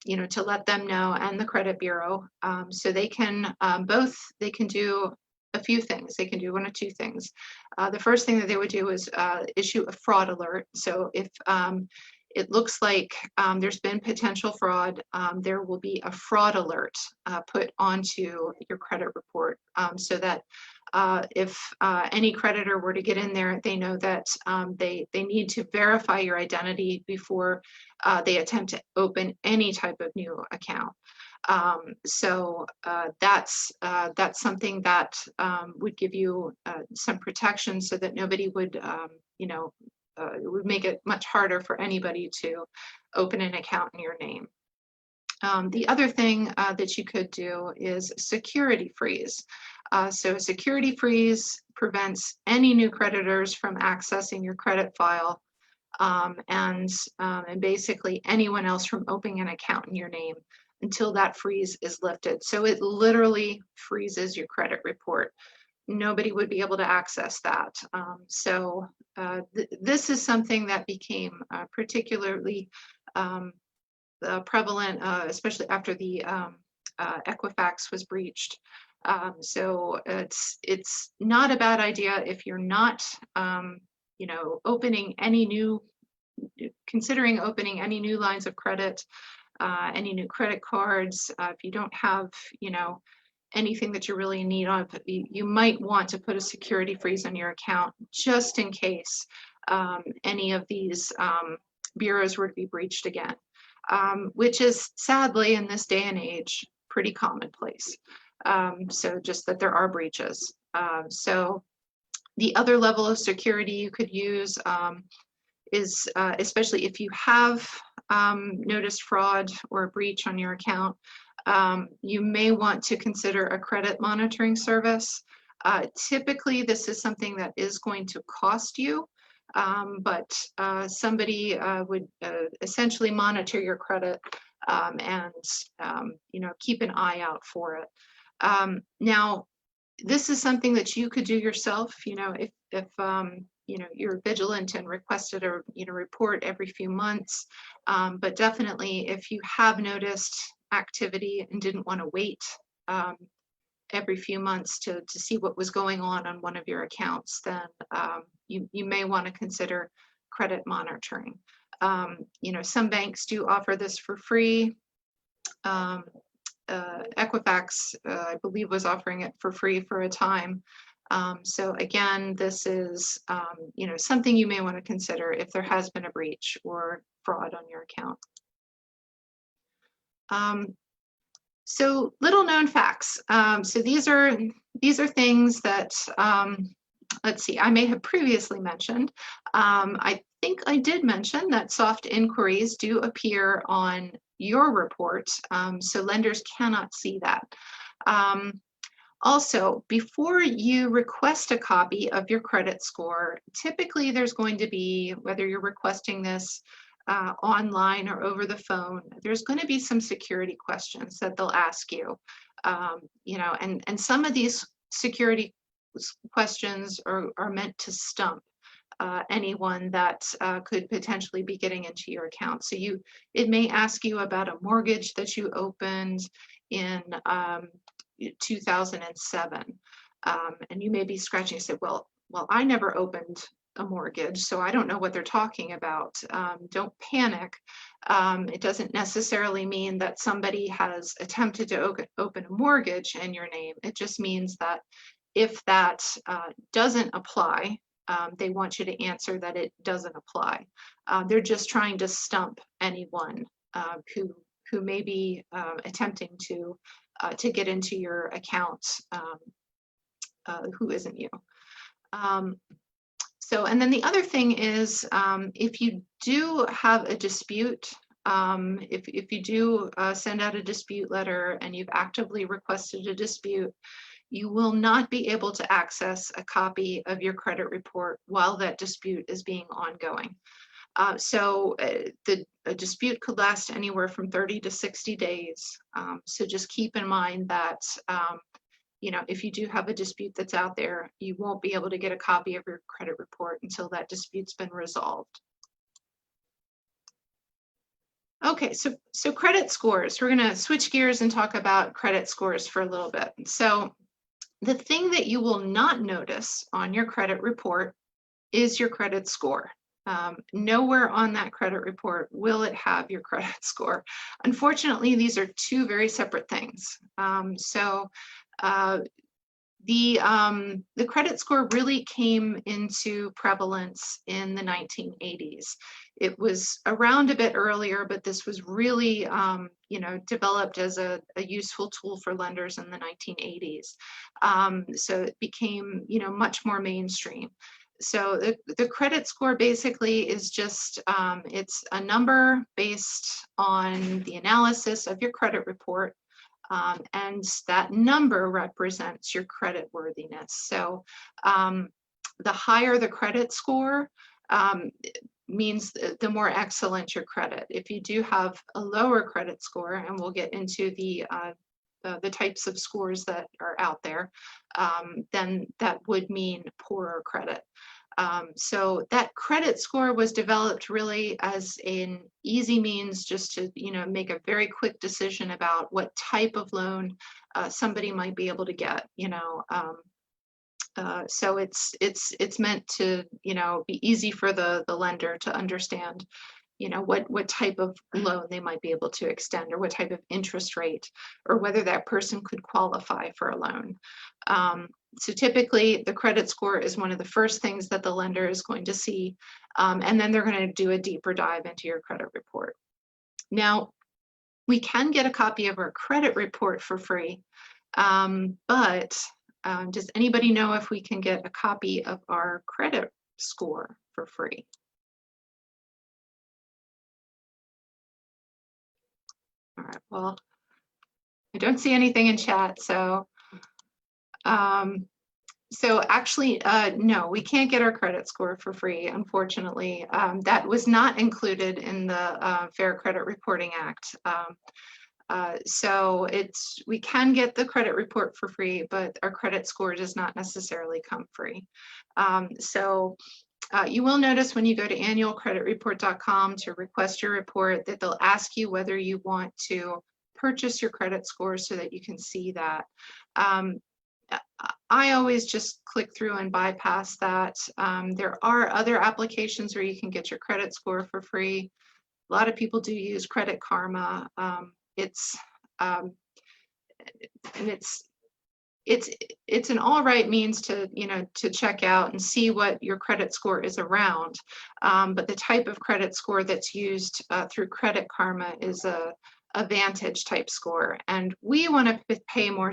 you know, to let them know, and the credit bureau, so they can they can do a few things. They can do one of two things. The first thing that they would do is issue a fraud alert. So if it looks like there's been potential fraud, there will be a fraud alert put onto your credit report, so that if any creditor were to get in there, they know that they need to verify your identity before they attempt to open any type of new account. That's something that would give you some protection, so that nobody would, you know, it would make it much harder for anybody to open an account in your name. The other thing that you could do is security freeze. So a security freeze prevents any new creditors from accessing your credit file, and basically anyone else from opening an account in your name until that freeze is lifted. So it literally freezes your credit report. Nobody would be able to access that. This is something that became particularly prevalent, especially after the Equifax was breached. So it's not a bad idea if you're not, you know, considering opening any new lines of credit, any new credit cards. If you don't have, you know, anything that you're really in need of, you might want to put a security freeze on your account, just in case any of these bureaus were to be breached again, which is sadly in this day and age pretty commonplace. So just that there are breaches. So the other level of security you could use is, especially if you have noticed fraud or a breach on your account, you may want to consider a credit monitoring service. Typically, this is something that is going to cost you, but somebody would essentially monitor your credit, and you know, keep an eye out for it. Now, this is something that you could do yourself. You know, if you know, you're vigilant and requested a, you know, report every few months, but definitely if you have noticed activity and didn't want to wait every few months to see what was going on one of your accounts, then you may want to consider credit monitoring. You know, some banks do offer this for free. Equifax, I believe, was offering it for free for a time. So again, this is something you may want to consider if there has been a breach or fraud on your account. So little known facts. So these are things that let's see, I may have previously mentioned. I think I did mention that soft inquiries do appear on your report, so lenders cannot see that. Also, before you request a copy of your credit score, typically there's going to be, whether you're requesting this online or over the phone, there's going to be some security questions that they'll ask you. And some of these security questions are meant to stump anyone that could potentially be getting into your account. So it may ask you about a mortgage that you opened in 2007, and you may be scratching and say, well, I never opened a mortgage, so I don't know what they're talking about. Don't panic. It doesn't necessarily mean that somebody has attempted to open a mortgage in your name. It just means that if that doesn't apply, they want you to answer that it doesn't apply. They're just trying to stump anyone who may be attempting to get into your account who isn't you. And then the other thing is, if you do have a dispute, if you do send out a dispute letter and you've actively requested a dispute, you will not be able to access a copy of your credit report while that dispute is being ongoing. A dispute could last anywhere from 30 to 60 days. So just keep in mind that if you do have a dispute that's out there, you won't be able to get a copy of your credit report until that dispute's been resolved. Okay, so credit scores. We're going to switch gears and talk about credit scores for a little bit. So the thing that you will not notice on your credit report is your credit score. Nowhere on that credit report will it have your credit score. Unfortunately, these are two very separate things. The credit score really came into prevalence in the 1980s. It was around a bit earlier, but this was really developed as a useful tool for lenders in the 1980s. So it became much more mainstream. So the credit score basically is just, it's a number based on the analysis of your credit report. And that number represents your credit worthiness. So the higher the credit score means the more excellent your credit. If you do have a lower credit score, and we'll get into the types of scores that are out there, then that would mean poorer credit. So that credit score was developed really as an easy means just to make a very quick decision about what type of loan somebody might be able to get. So it's meant to be easy for the lender to understand what type of loan they might be able to extend, or what type of interest rate, or whether that person could qualify for a loan. So typically the credit score is one of the first things that the lender is going to see, and then they're going to do a deeper dive into your credit report. Now, we can get a copy of our credit report for free, but does anybody know if we can get a copy of our credit score for free? All right, well, I don't see anything in chat, so actually, no, we can't get our credit score for free, unfortunately. That was not included in the Fair Credit Reporting Act. So we can get the credit report for free, but our credit score does not necessarily come free. You will notice when you go to annualcreditreport.com to request your report that they'll ask you whether you want to purchase your credit score so that you can see that. I always just click through and bypass that. There are other applications where you can get your credit score for free. A lot of people do use Credit Karma. It's it's an all right means to, to check out and see what your credit score is around. But the type of credit score that's used through Credit Karma is a Vantage type score. And we want to pay more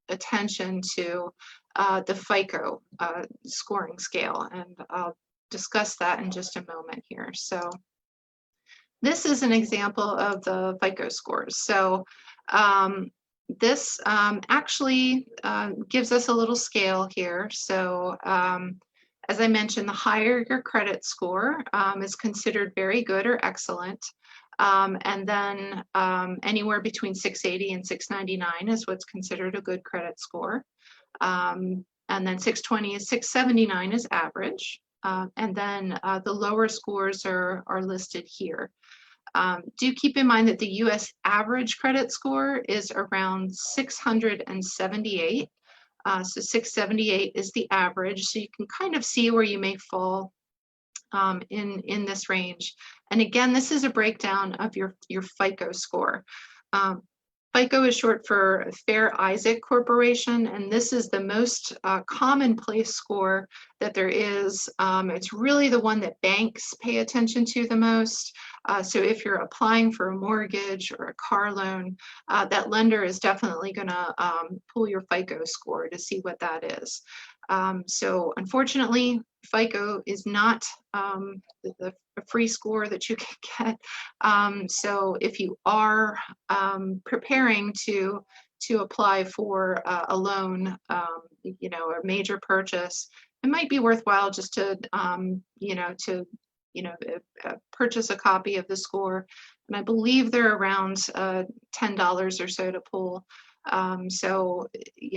attention to the FICO scoring scale. And I'll discuss that in just a moment here. So this is an example of the FICO scores. So this actually gives us a little scale here. So as I mentioned, the higher your credit score is considered very good or excellent. And then anywhere between 680 and 699 is what's considered a good credit score. And then 620 is 679 is average. And then the lower scores are listed here. Do keep in mind that the US average credit score is around 678. So 678 is the average. So you can kind of see where you may fall in this range. And again, this is a breakdown of your FICO score. FICO is short for Fair Isaac Corporation, and this is the most commonplace score that there is. It's really the one that banks pay attention to the most. So if you're applying for a mortgage or a car loan, that lender is definitely going to pull your FICO score to see what that is. So unfortunately, FICO is not a free score that you can get. So if you are preparing to apply for a loan, a major purchase, it might be worthwhile just to purchase a copy of the score. And I believe they're around $10 or so to pull. So,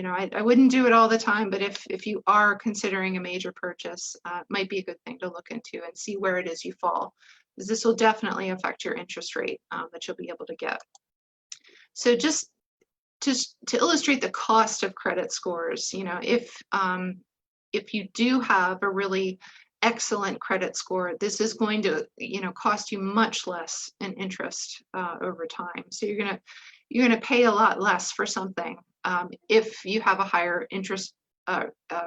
I wouldn't do it all the time, but if you are considering a major purchase, it might be a good thing to look into and see where it is you fall, because this will definitely affect your interest rate that you'll be able to get. So just to illustrate the cost of credit scores, if you do have a really excellent credit score, this is going to, cost you much less in interest over time. So you're gonna pay a lot less for something if you have a higher interest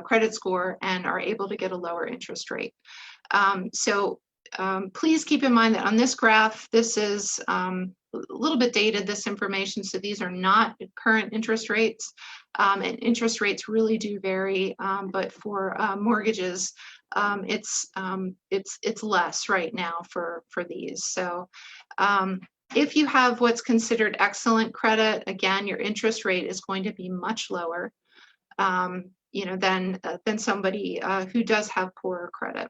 credit score and are able to get a lower interest rate. So please keep in mind that on this graph, this is a little bit dated, this information, so these are not current interest rates, and interest rates really do vary, but for mortgages, it's less right now for these. So if you have what's considered excellent credit, again, your interest rate is going to be much lower than somebody who does have poorer credit.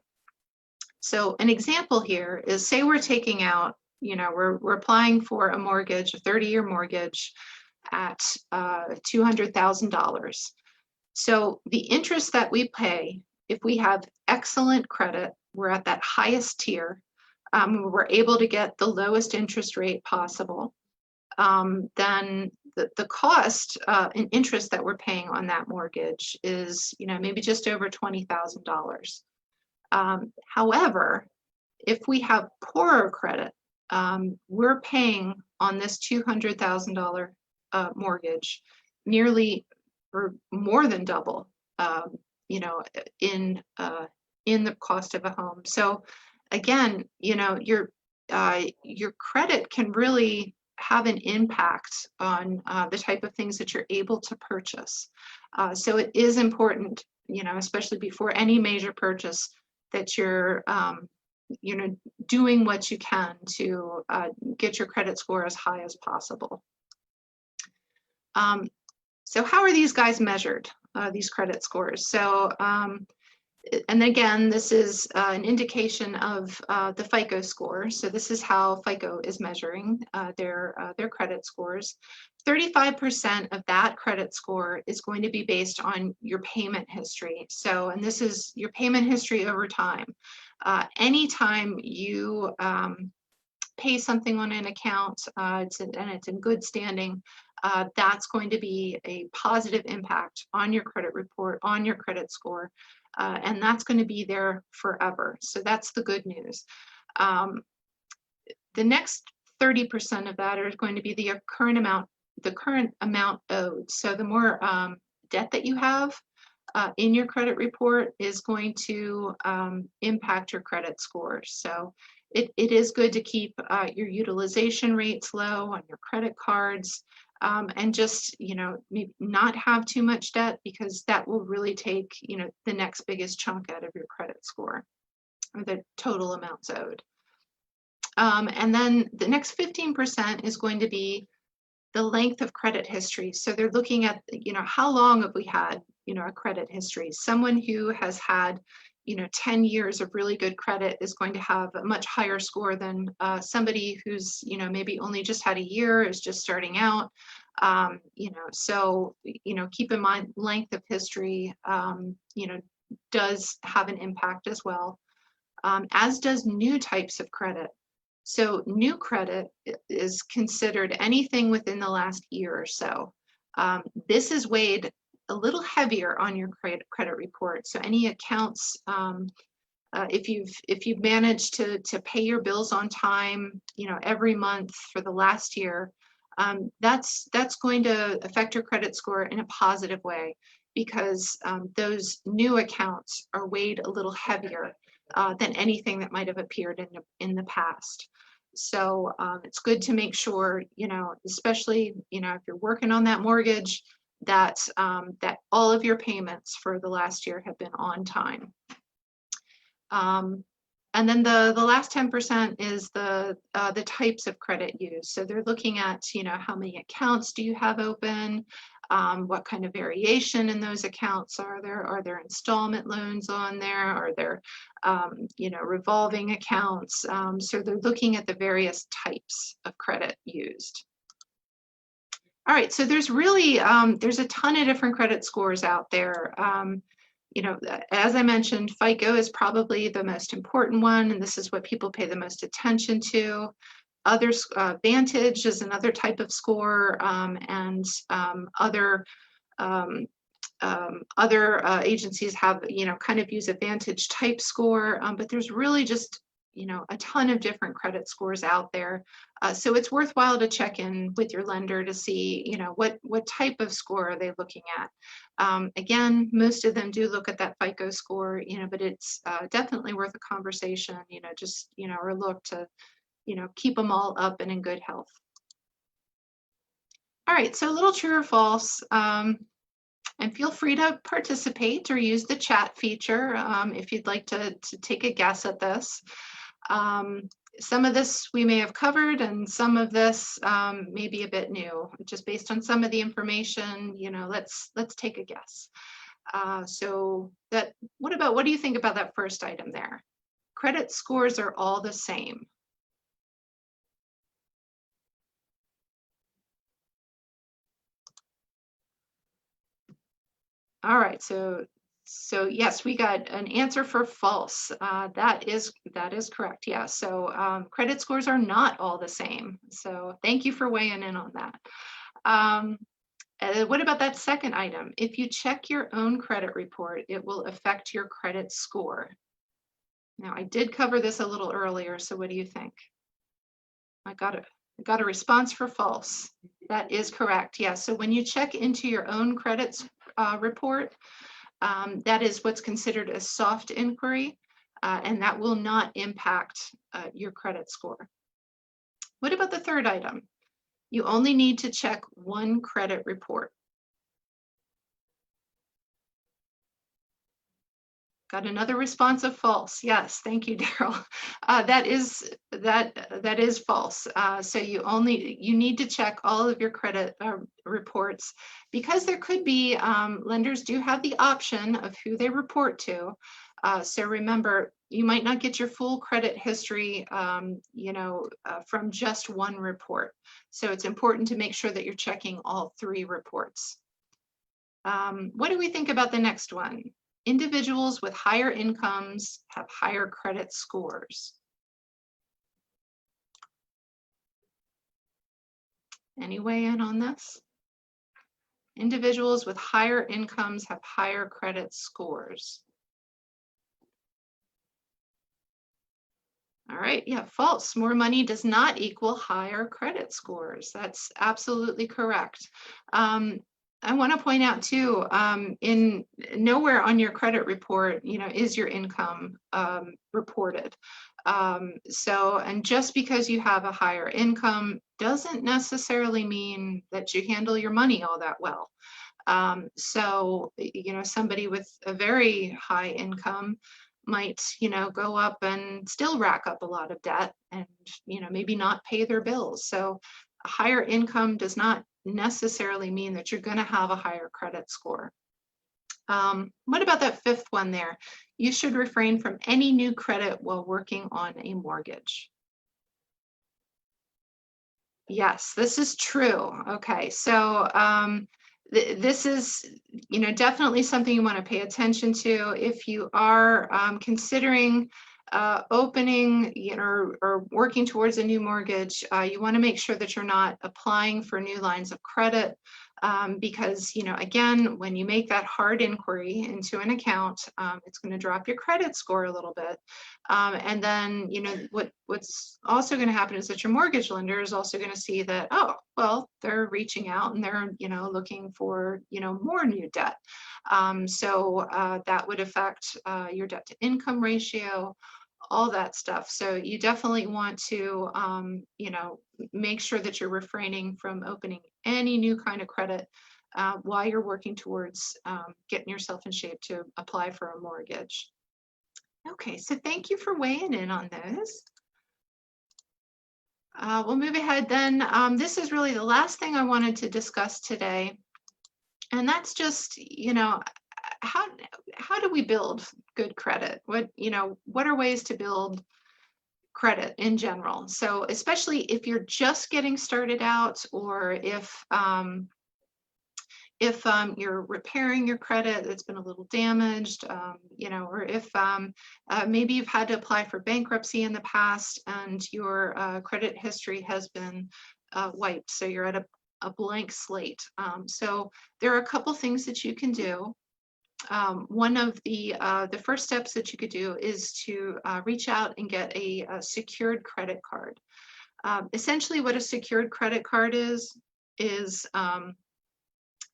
So an example here is, say we're taking out, we're applying for a mortgage, a 30-year mortgage at $200,000. So the interest that we pay, if we have excellent credit, we're at that highest tier, we're able to get the lowest interest rate possible, then the cost and interest that we're paying on that mortgage is, maybe just over $20,000. However, if we have poorer credit, we're paying on this $200,000 mortgage nearly or more than double, in the cost of a home. So again, your credit can really have an impact on the type of things that you're able to purchase. So it is important, especially before any major purchase, that you're doing what you can to get your credit score as high as possible. So how are these guys measured, these credit scores? So, and again, this is an indication of the FICO score. So this is how FICO is measuring their credit scores. 35% of that credit score is going to be based on your payment history. So, and this is your payment history over time. Anytime you pay something on an account and it's in good standing, that's going to be a positive impact on your credit report, on your credit score, and that's going to be there forever. So that's the good news. The next 30% of that is going to be the current amount the current amount owed. So the more debt that you have in your credit report is going to impact your credit score. So it is good to keep your utilization rates low on your credit cards, and just, maybe not have too much debt, because that will really take, the next biggest chunk out of your credit score, or the total amounts owed. And then the next 15% is going to be the length of credit history. So they're looking at, how long have we had, a credit history. Someone who has had, 10 years of really good credit is going to have a much higher score than somebody who's, maybe only just had a year, is just starting out. So, keep in mind, length of history, does have an impact as well, as does new types of credit. So new credit is considered anything within the last year or so. This is weighed a little heavier on your credit report. So any accounts, if you've managed to pay your bills on time, every month for the last year, that's going to affect your credit score in a positive way, because those new accounts are weighed a little heavier than anything that might have appeared in the past. So it's good to make sure, especially, if you're working on that mortgage, that that all of your payments for the last year have been on time. And then the last 10% is the types of credit used. So they're looking at, how many accounts do you have open? What kind of variation in those accounts are there? Are there installment loans on there? Are there, revolving accounts? So they're looking at the various types of credit used. All right, so there's really, there's a ton of different credit scores out there. As I mentioned, FICO is probably the most important one, and this is what people pay the most attention to. Vantage is another type of score, and other agencies have, kind of use a Vantage type score, but there's really just, a ton of different credit scores out there. So it's worthwhile to check in with your lender to see, what type of score are they looking at. Again, most of them do look at that FICO score, but it's definitely worth a conversation, just, or look to, keep them all up and in good health. All right, so a little true or false. And feel free to participate or use the chat feature if you'd like to take a guess at this. Some of this we may have covered, and some of this may be a bit new, just based on some of the information. Let's take a guess. What do you think about that first item there? Credit scores are all the same. All right, so yes, we got an answer for false. That is correct. Yeah, so credit scores are not all the same. So thank you for weighing in on that. What about that second item? If you check your own credit report, it will affect your credit score. Now, I did cover this a little earlier, so what do you think? I got a response for false. That is correct. Yeah, so when you check into your own credit report, that is what's considered a soft inquiry, and that will not impact your credit score. What about the third item? You only need to check one credit report. Got another response of false. Yes, thank you, Daryl. That is false. So you need to check all of your credit reports, because there could be lenders do have the option of who they report to. So remember, you might not get your full credit history, from just one report. So it's important to make sure that you're checking all three reports. What do we think about the next one? Individuals with higher incomes have higher credit scores. Any weigh in on this? Individuals with higher incomes have higher credit scores. All right, yeah, false. More money does not equal higher credit scores. That's absolutely correct. I want to point out too, in nowhere on your credit report, is your income reported. And just because you have a higher income doesn't necessarily mean that you handle your money all that well. Somebody with a very high income might, go up and still rack up a lot of debt and, maybe not pay their bills. So a higher income does not necessarily mean that you're going to have a higher credit score. What about that fifth one there? You should refrain from any new credit while working on a mortgage. Yes, this is true. Okay, so this is, definitely something you want to pay attention to if you are considering opening, or working towards a new mortgage. You want to make sure that you're not applying for new lines of credit, because, again, when you make that hard inquiry into an account, it's going to drop your credit score a little bit. And then, what's also going to happen is that your mortgage lender is also going to see that, oh, well, they're reaching out and they're, looking for, more new debt. So that would affect your debt to income ratio, all that stuff. So you definitely want to, make sure that you're refraining from opening any new kind of credit while you're working towards getting yourself in shape to apply for a mortgage. Okay, so thank you for weighing in on those. We'll move ahead then. This is really the last thing I wanted to discuss today. And that's just, how do we build good credit? What are ways to build credit in general? So especially if you're just getting started out, or if you're repairing your credit that's been a little damaged, or if maybe you've had to apply for bankruptcy in the past and your credit history has been wiped, so you're at a blank slate. So there are a couple things that you can do. One of the first steps that you could do is to reach out and get a secured credit card. Essentially, what a secured credit card is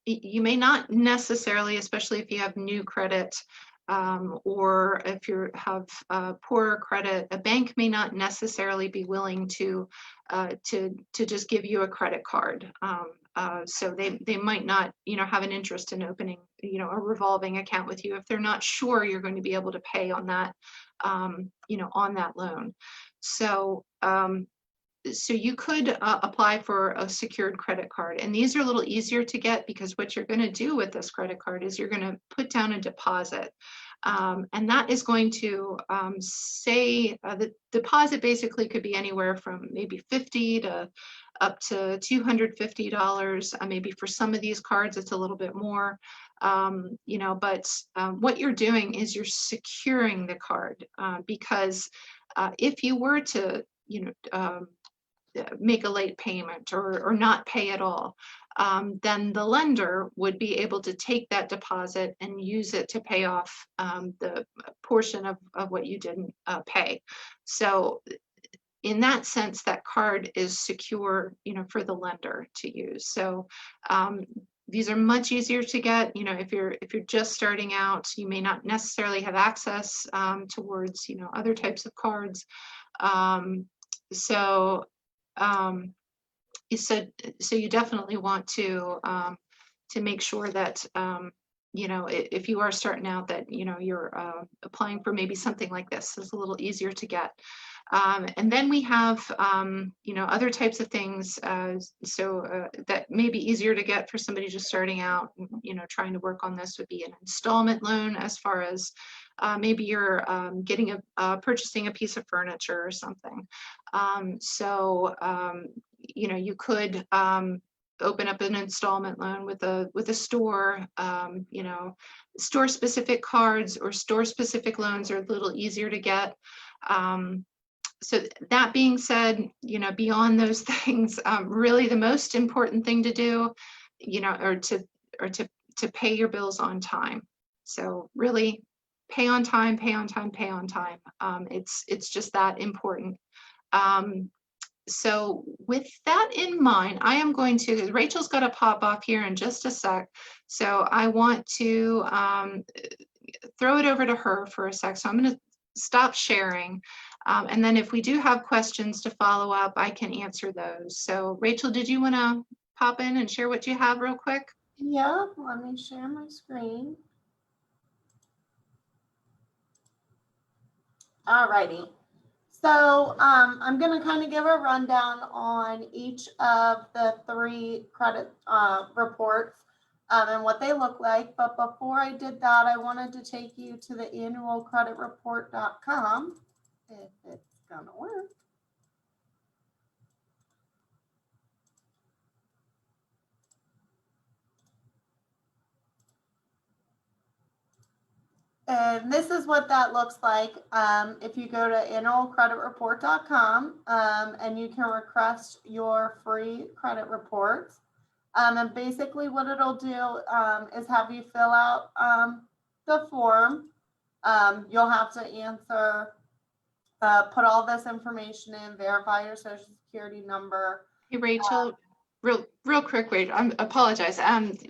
you may not necessarily, especially if you have new credit, or if you have poorer credit, a bank may not necessarily be willing to just give you a credit card. So they might not, have an interest in opening, a revolving account with you if they're not sure you're going to be able to pay on that, on that loan. So you could apply for a secured credit card, and these are a little easier to get because what you're going to do with this credit card is you're going to put down a deposit, and that is going to say the deposit basically could be anywhere from maybe $50 to up to $250. Maybe for some of these cards it's a little bit more, but what you're doing is you're securing the card, because if you were to make a late payment or not pay at all, then the lender would be able to take that deposit and use it to pay off the portion of what you didn't pay. So in that sense, that card is secure, for the lender to use. So these are much easier to get. If you're just starting out, you may not necessarily have access towards, other types of cards. So you definitely want to make sure that if you are starting out, that you're applying for maybe something like this. It's a little easier to get. And then we have other types of things, that may be easier to get for somebody just starting out, trying to work on this, would be an installment loan, as far as maybe you're purchasing a piece of furniture or something. You could open up an installment loan with a store. Store specific cards or store specific loans are a little easier to get. So that being said, beyond those things, really the most important thing to do, or to pay your bills on time. So really, pay on time, pay on time, pay on time. It's just that important. So with that in mind, I am going to, Rachel's got to pop off here in just a sec. So I want to throw it over to her for a sec. So I'm going to stop sharing. And then if we do have questions to follow up, I can answer those. So Rachel, did you want to pop in and share what you have real quick? Yeah, let me share my screen. Alrighty. So I'm going to kind of give a rundown on each of the 3 credit reports and what they look like. But before I did that, I wanted to take you to the annualcreditreport.com, if it's going to work. And this is what that looks like. If you go to annualcreditreport.com and you can request your free credit reports. And basically what it'll do is have you fill out the form. You'll have to answer, put all this information in, verify your social security number. Hey, Rachel, real quick, Rachel, I apologize.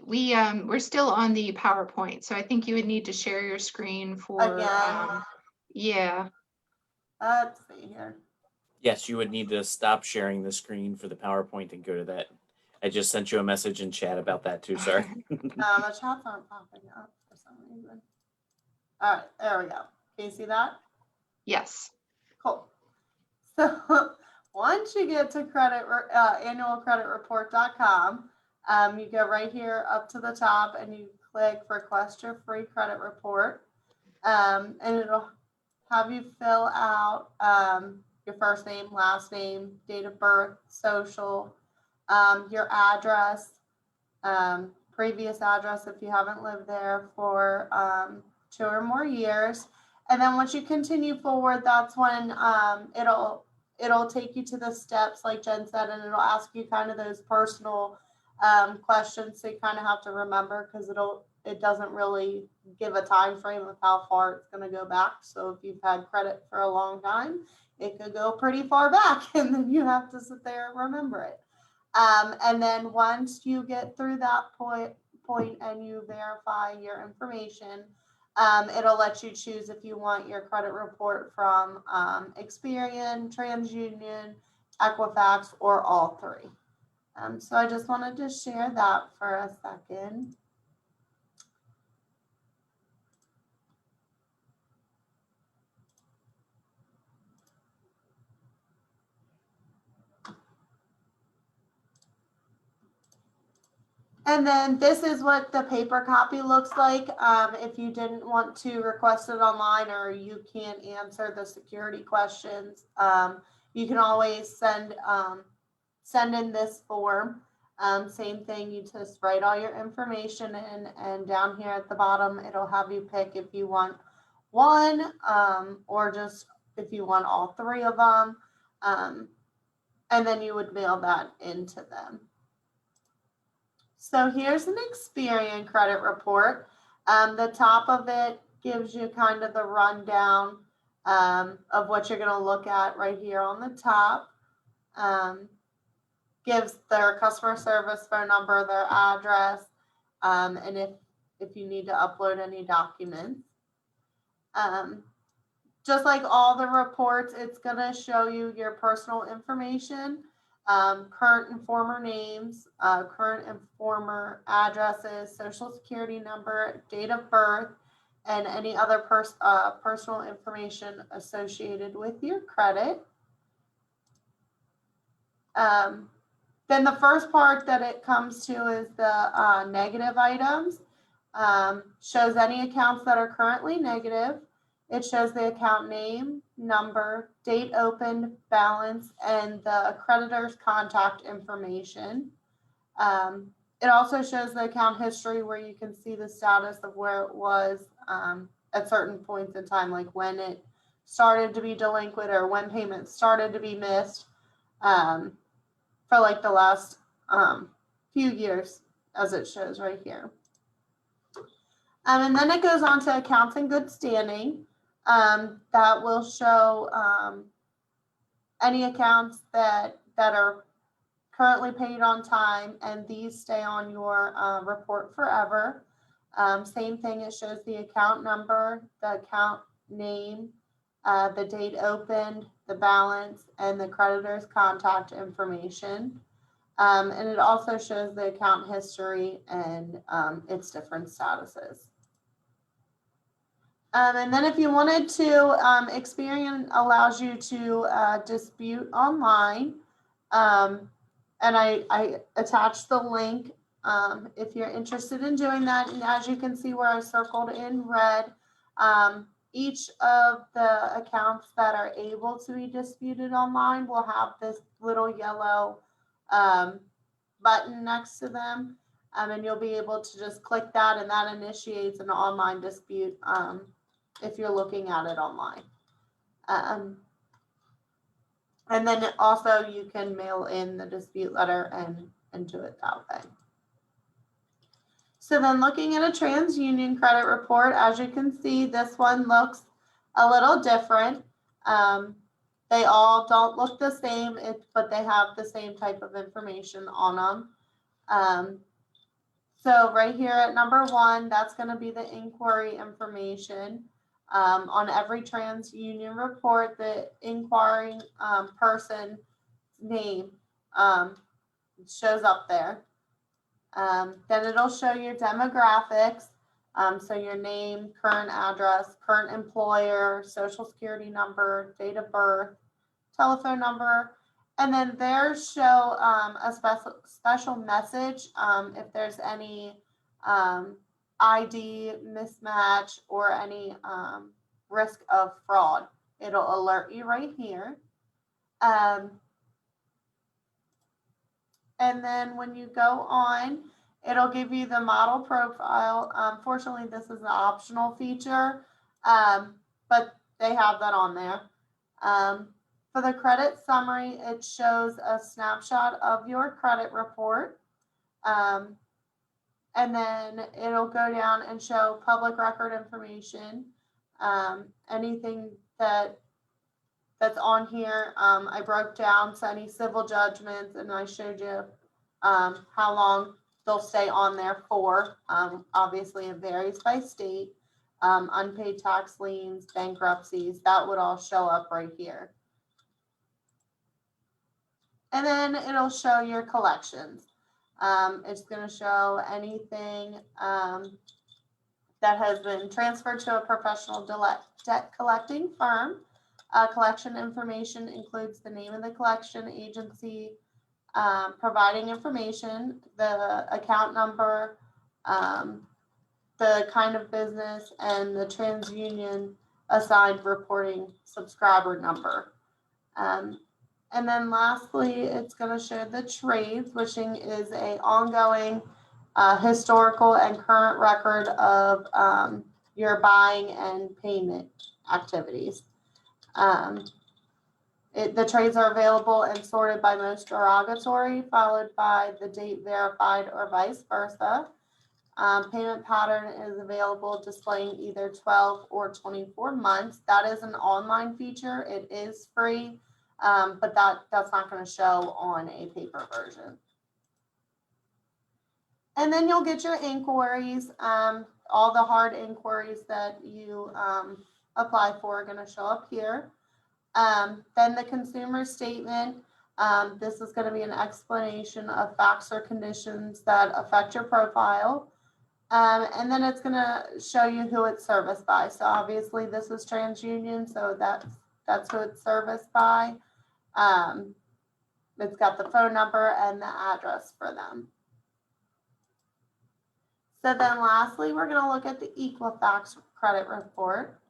We're still on the PowerPoint, so I think you would need to share your screen for, Again. Yeah. Let's see here. Yes, you would need to stop sharing the screen for the PowerPoint and go to that. I just sent you a message in chat about that too, sorry. The chats aren't popping up for some reason. All right, there we go. Can you see that? Yes. Cool. So once you get to annualcreditreport.com, you go right here up to the top and you click request your free credit report. And it'll have you fill out your first name, last name, date of birth, social, your address, previous address if you haven't lived there for 2 or more years. And then once you continue forward, that's when it'll take you to the steps like Jen said, and it'll ask you kind of those personal questions. So you kind of have to remember, because it doesn't really give a time frame of how far it's going to go back. So if you've had credit for a long time, it could go pretty far back, and then you have to sit there and remember it. And then once you get through that point and you verify your information, it'll let you choose if you want your credit report from Experian, TransUnion, Equifax, or all 3. So I just wanted to share that for a second. And then this is what the paper copy looks like. If you didn't want to request it online, or you can't answer the security questions, you can always send in this form. Same thing, you just write all your information in, and down here at the bottom, it'll have you pick if you want one, or just if you want all 3 of them. And then you would mail that into them. So here's an Experian credit report. The top of it gives you kind of the rundown of what you're going to look at right here on the top. Gives their customer service phone number, their address, and if you need to upload any documents. Just like all the reports, it's going to show you your personal information, current and former names, current and former addresses, social security number, date of birth, and any other personal information associated with your credit. Then the first part that it comes to is the negative items. Shows any accounts that are currently negative. It shows the account name, number, date opened, balance, and the creditor's contact information. It also shows the account history, where you can see the status of where it was at certain points in time, like when it started to be delinquent or when payments started to be missed, for like the last few years, as it shows right here. And then it goes on to accounts in good standing. That will show any accounts that are currently paid on time, and these stay on your report forever. Same thing, it shows the account number, the account name, the date opened, the balance, and the creditor's contact information. And it also shows the account history and its different statuses. And then if you wanted to, Experian allows you to dispute online. And I attached the link if you're interested in doing that. And as you can see where I circled in red, each of the accounts that are able to be disputed online will have this little yellow button next to them. And you'll be able to just click that, and that initiates an online dispute if you're looking at it online. And then also you can mail in the dispute letter and do it that way. So then looking at a TransUnion credit report, as you can see, this one looks a little different. They all don't look the same, but they have the same type of information on them. So right here at number 1, that's going to be the inquiry information. On every TransUnion report, the inquiring person's name shows up there. Then it'll show your demographics, so your name, current address, current employer, social security number, date of birth, telephone number, and then there show a special message if there's any ID mismatch or any risk of fraud. It'll alert you right here. And then when you go on, it'll give you the model profile. Fortunately, this is an optional feature, but they have that on there. For the credit summary, it shows a snapshot of your credit report. And then it'll go down and show public record information, anything that's on here. I broke down so any civil judgments, and I showed you how long they'll stay on there for. Obviously, it varies by state. Unpaid tax liens, bankruptcies, that would all show up right here. And then it'll show your collections. It's going to show anything that has been transferred to a professional debt collecting firm. Collection information includes the name of the collection agency, providing information, the account number, the kind of business, and the TransUnion assigned reporting subscriber number. And then lastly, it's going to show the trades, which is a ongoing historical and current record of your buying and payment activities. The trades are available and sorted by most derogatory, followed by the date verified, or vice versa. Payment pattern is available, displaying either 12 or 24 months. That is an online feature. It is free, but that's not going to show on a paper version. And then you'll get your inquiries. All the hard inquiries that you apply for are going to show up here. Then the consumer statement. This is going to be an explanation of facts or conditions that affect your profile. And then it's going to show you who it's serviced by. So obviously this is TransUnion, so that's who it's serviced by. It's got the phone number and the address for them. So then lastly, we're going to look at the Equifax credit report.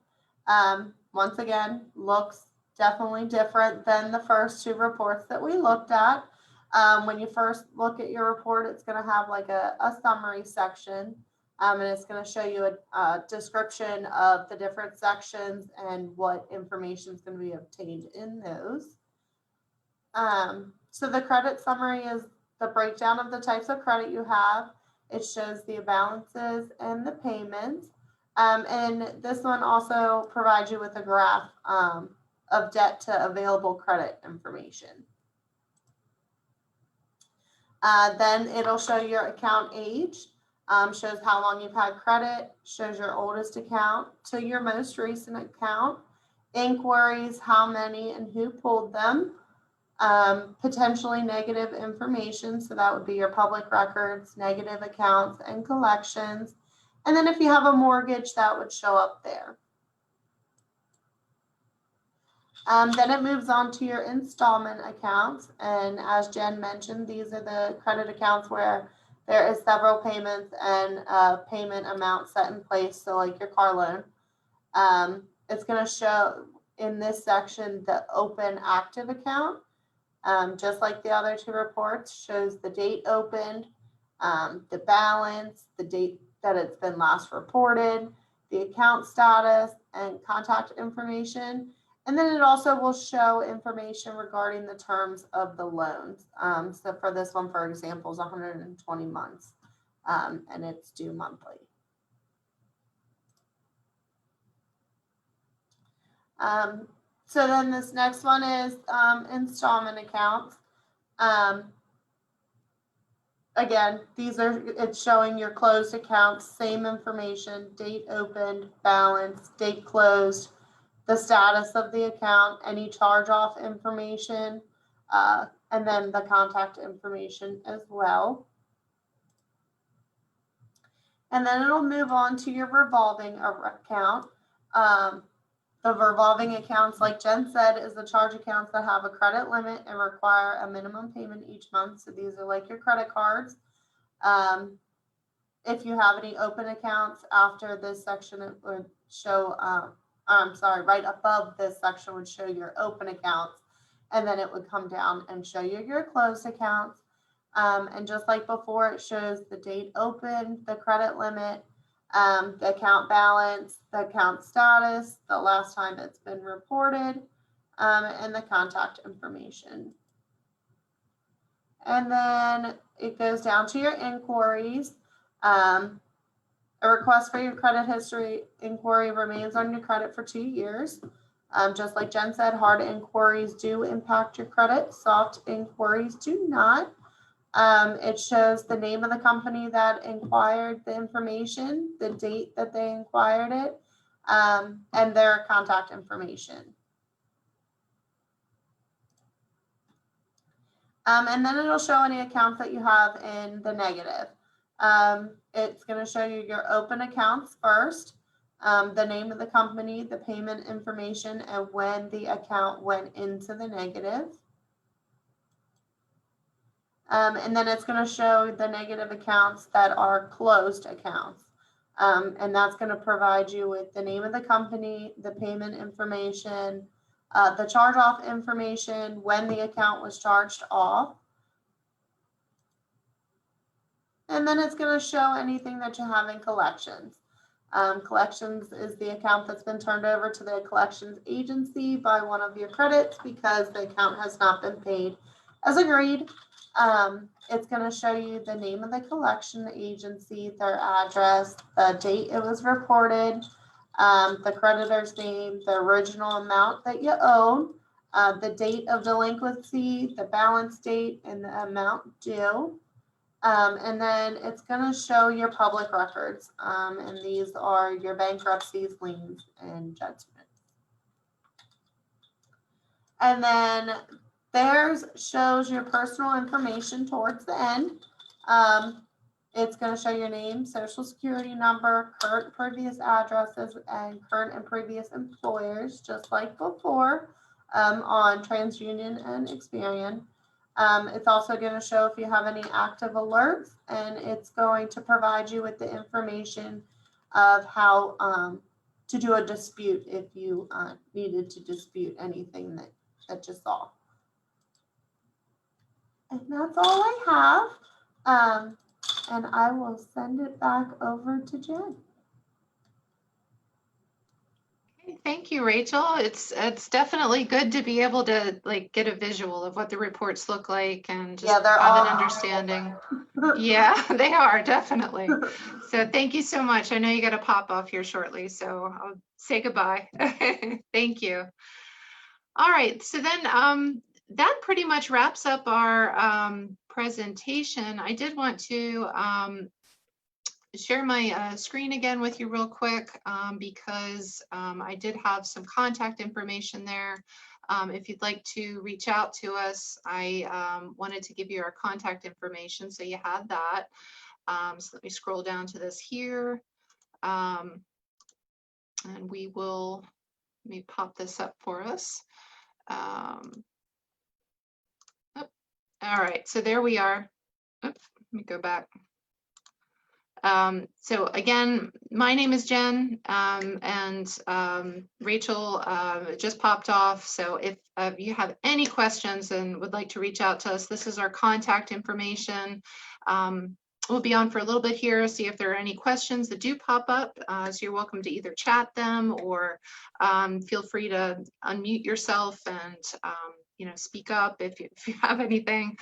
Once again, looks definitely different than the first 2 reports that we looked at. When you first look at your report, it's going to have like a summary section, and it's going to show you a description of the different sections and what information is going to be obtained in those. So the credit summary is the breakdown of the types of credit you have. It shows the balances and the payments. And this one also provides you with a graph of debt to available credit information. Then it'll show your account age, shows how long you've had credit, shows your oldest account to your most recent account, inquiries, how many and who pulled them, potentially negative information, so that would be your public records, negative accounts, and collections. And then if you have a mortgage, that would show up there. Then it moves on to your installment accounts. And as Jen mentioned, these are the credit accounts where there is several payments and payment amount set in place. So like your car loan, it's going to show in this section the open active account. Just like the other two reports, shows the date opened, the balance, the date that it's been last reported, the account status, and contact information. And then it also will show information regarding the terms of the loans. So for this one, for example, is 120 months, and it's due monthly. So then this next one is installment accounts. Again, it's showing your closed accounts, same information, date opened, balance, date closed, the status of the account, any charge off information, and then the contact information as well. And then it'll move on to your revolving account. The revolving accounts, like Jen said, is the charge accounts that have a credit limit and require a minimum payment each month. So these are like your credit cards. If you have any open accounts after this section, it would show, right above this section would show your open accounts. And then it would come down and show you your closed accounts. And just like before, it shows the date open, the credit limit, the account balance, the account status, the last time it's been reported, and the contact information. And then it goes down to your inquiries. A request for your credit history inquiry remains on your credit for 2 years. Just like Jen said, hard inquiries do impact your credit. Soft inquiries do not. It shows the name of the company that inquired the information, the date that they inquired it, and their contact information. And then it'll show any accounts that you have in the negative. It's going to show you your open accounts first, the name of the company, the payment information, and when the account went into the negative. And then it's going to show the negative accounts that are closed accounts. And that's going to provide you with the name of the company, the payment information, the charge off information, when the account was charged off. And then it's going to show anything that you have in collections. Collections is the account that's been turned over to the collections agency by one of your credits because the account has not been paid as agreed. It's going to show you the name of the collection agency, their address, the date it was reported, the creditor's name, the original amount that you owe, the date of delinquency, the balance date, and the amount due. And then it's going to show your public records, and these are your bankruptcies, liens, and judgments. And then theirs shows your personal information towards the end. It's going to show your name, social security number, current previous addresses, and current and previous employers, just like before on TransUnion and Experian. It's also going to show if you have any active alerts, and it's going to provide you with the information of how to do a dispute if you needed to dispute anything that you saw. And that's all I have. And I will send it back over to Jen. Okay, thank you, Rachel. It's definitely good to be able to like get a visual of what the reports look like and just Yeah, they're have an all understanding. Yeah, they are definitely. So thank you so much. I know you got to pop off here shortly, so I'll say goodbye. Thank you. All right, so then that pretty much wraps up our presentation. I did want to share my screen again with you real quick because I did have some contact information there. If you'd like to reach out to us, I wanted to give you our contact information so you had that. So let me scroll down to this here. And we will, let me pop this up for us. Oh, all right, so there we are. Oops, let me go back. So again, my name is Jen, and Rachel just popped off. So if you have any questions and would like to reach out to us, this is our contact information. We'll be on for a little bit here, see if there are any questions that do pop up. So you're welcome to either chat them or feel free to unmute yourself and speak up if you have anything.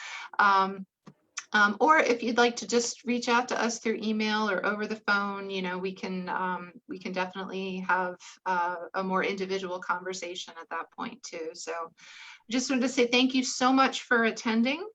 Or if you'd like to just reach out to us through email or over the phone, we can definitely have a more individual conversation at that point too. So I just wanted to say thank you so much for attending.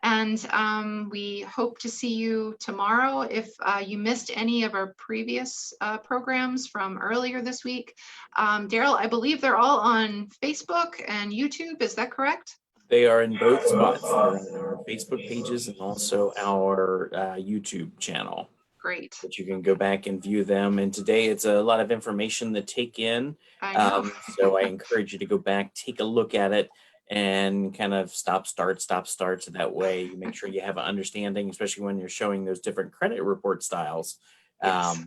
And we hope to see you tomorrow. If you missed any of our previous programs from earlier this week, Daryl, I believe they're all on Facebook and YouTube. Is that correct? They are in both spots. They're on our Facebook pages and also our YouTube channel. Great. But you can go back and view them. And today it's a lot of information to take in. I know. So I encourage you to go back, take a look at it, and kind of stop, start. So that way you make sure you have an understanding, especially when you're showing those different credit report styles. Yes.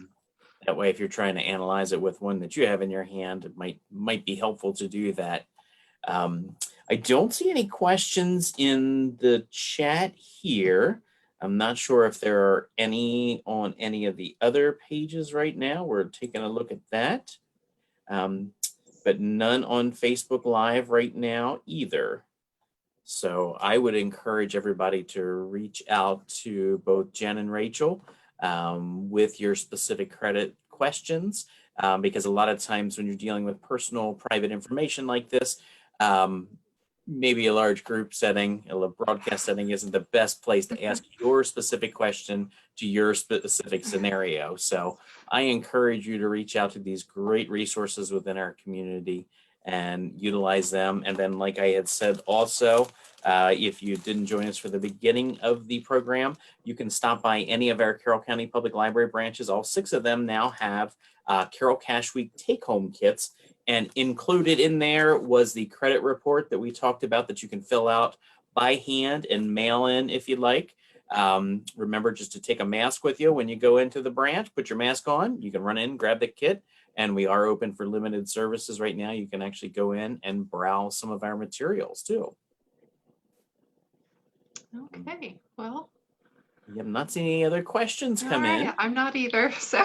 That way, if you're trying to analyze it with one that you have in your hand, it might be helpful to do that. I don't see any questions in the chat here. I'm not sure if there are any on any of the other pages right now. We're taking a look at that. But none on Facebook Live right now either. So I would encourage everybody to reach out to both Jen and Rachel with your specific credit questions, because a lot of times when you're dealing with personal private information like this, maybe a large group setting, a broadcast setting isn't the best place to ask your specific question to your specific scenario. So I encourage you to reach out to these great resources within our community and utilize them. And then, like I had said also, if you didn't join us for the beginning of the program, you can stop by any of our Carroll County Public Library branches. All 6 of them now have Carroll Cash Week take-home kits. And included in there was the credit report that we talked about that you can fill out by hand and mail in if you'd like. Remember just to take a mask with you when you go into the branch, put your mask on, you can run in, grab the kit, and we are open for limited services right now. You can actually go in and browse some of our materials too. Okay, well. You have not seen any other questions come in. I'm not either. So,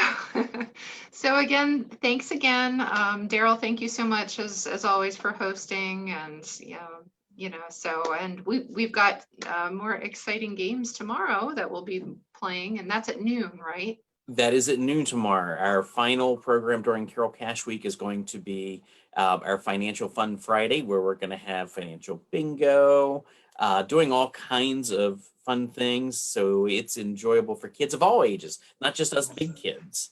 so again, thanks again. Daryl, thank you so much as always for hosting and, and we've got more exciting games tomorrow that we'll be playing, and that's at noon, right? That is at noon tomorrow. Our final program during Carroll Cash Week is going to be our Financial Fun Friday, where we're going to have financial bingo, doing all kinds of fun things. So it's enjoyable for kids of all ages, not just us big kids.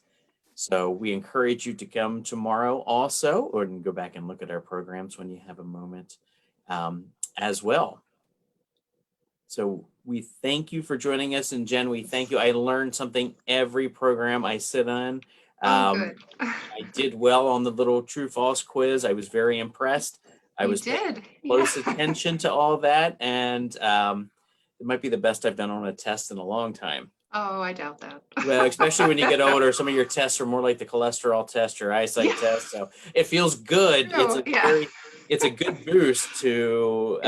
So we encourage you to come tomorrow also, or go back and look at our programs when you have a moment as well. So we thank you for joining us. And Jen, we thank you. I learned something every program I sit on. Good. I did well on the little true false quiz. I was very impressed. I was paying close attention to all that. And it might be the best I've done on a test in a long time. Oh, I doubt that. Well, especially when you get older, some of your tests are more like the cholesterol test, your eyesight test. So it feels good. It's a good boost to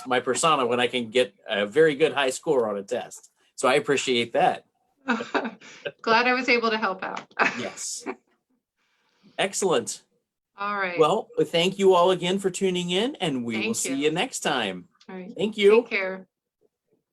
my persona when I can get a very good high score on a test. So I appreciate that. Glad I was able to help out. Yes. Excellent. All right. Well, thank you all again for tuning in, and we will Thank see you. you next time. All right. Thank you. Take care.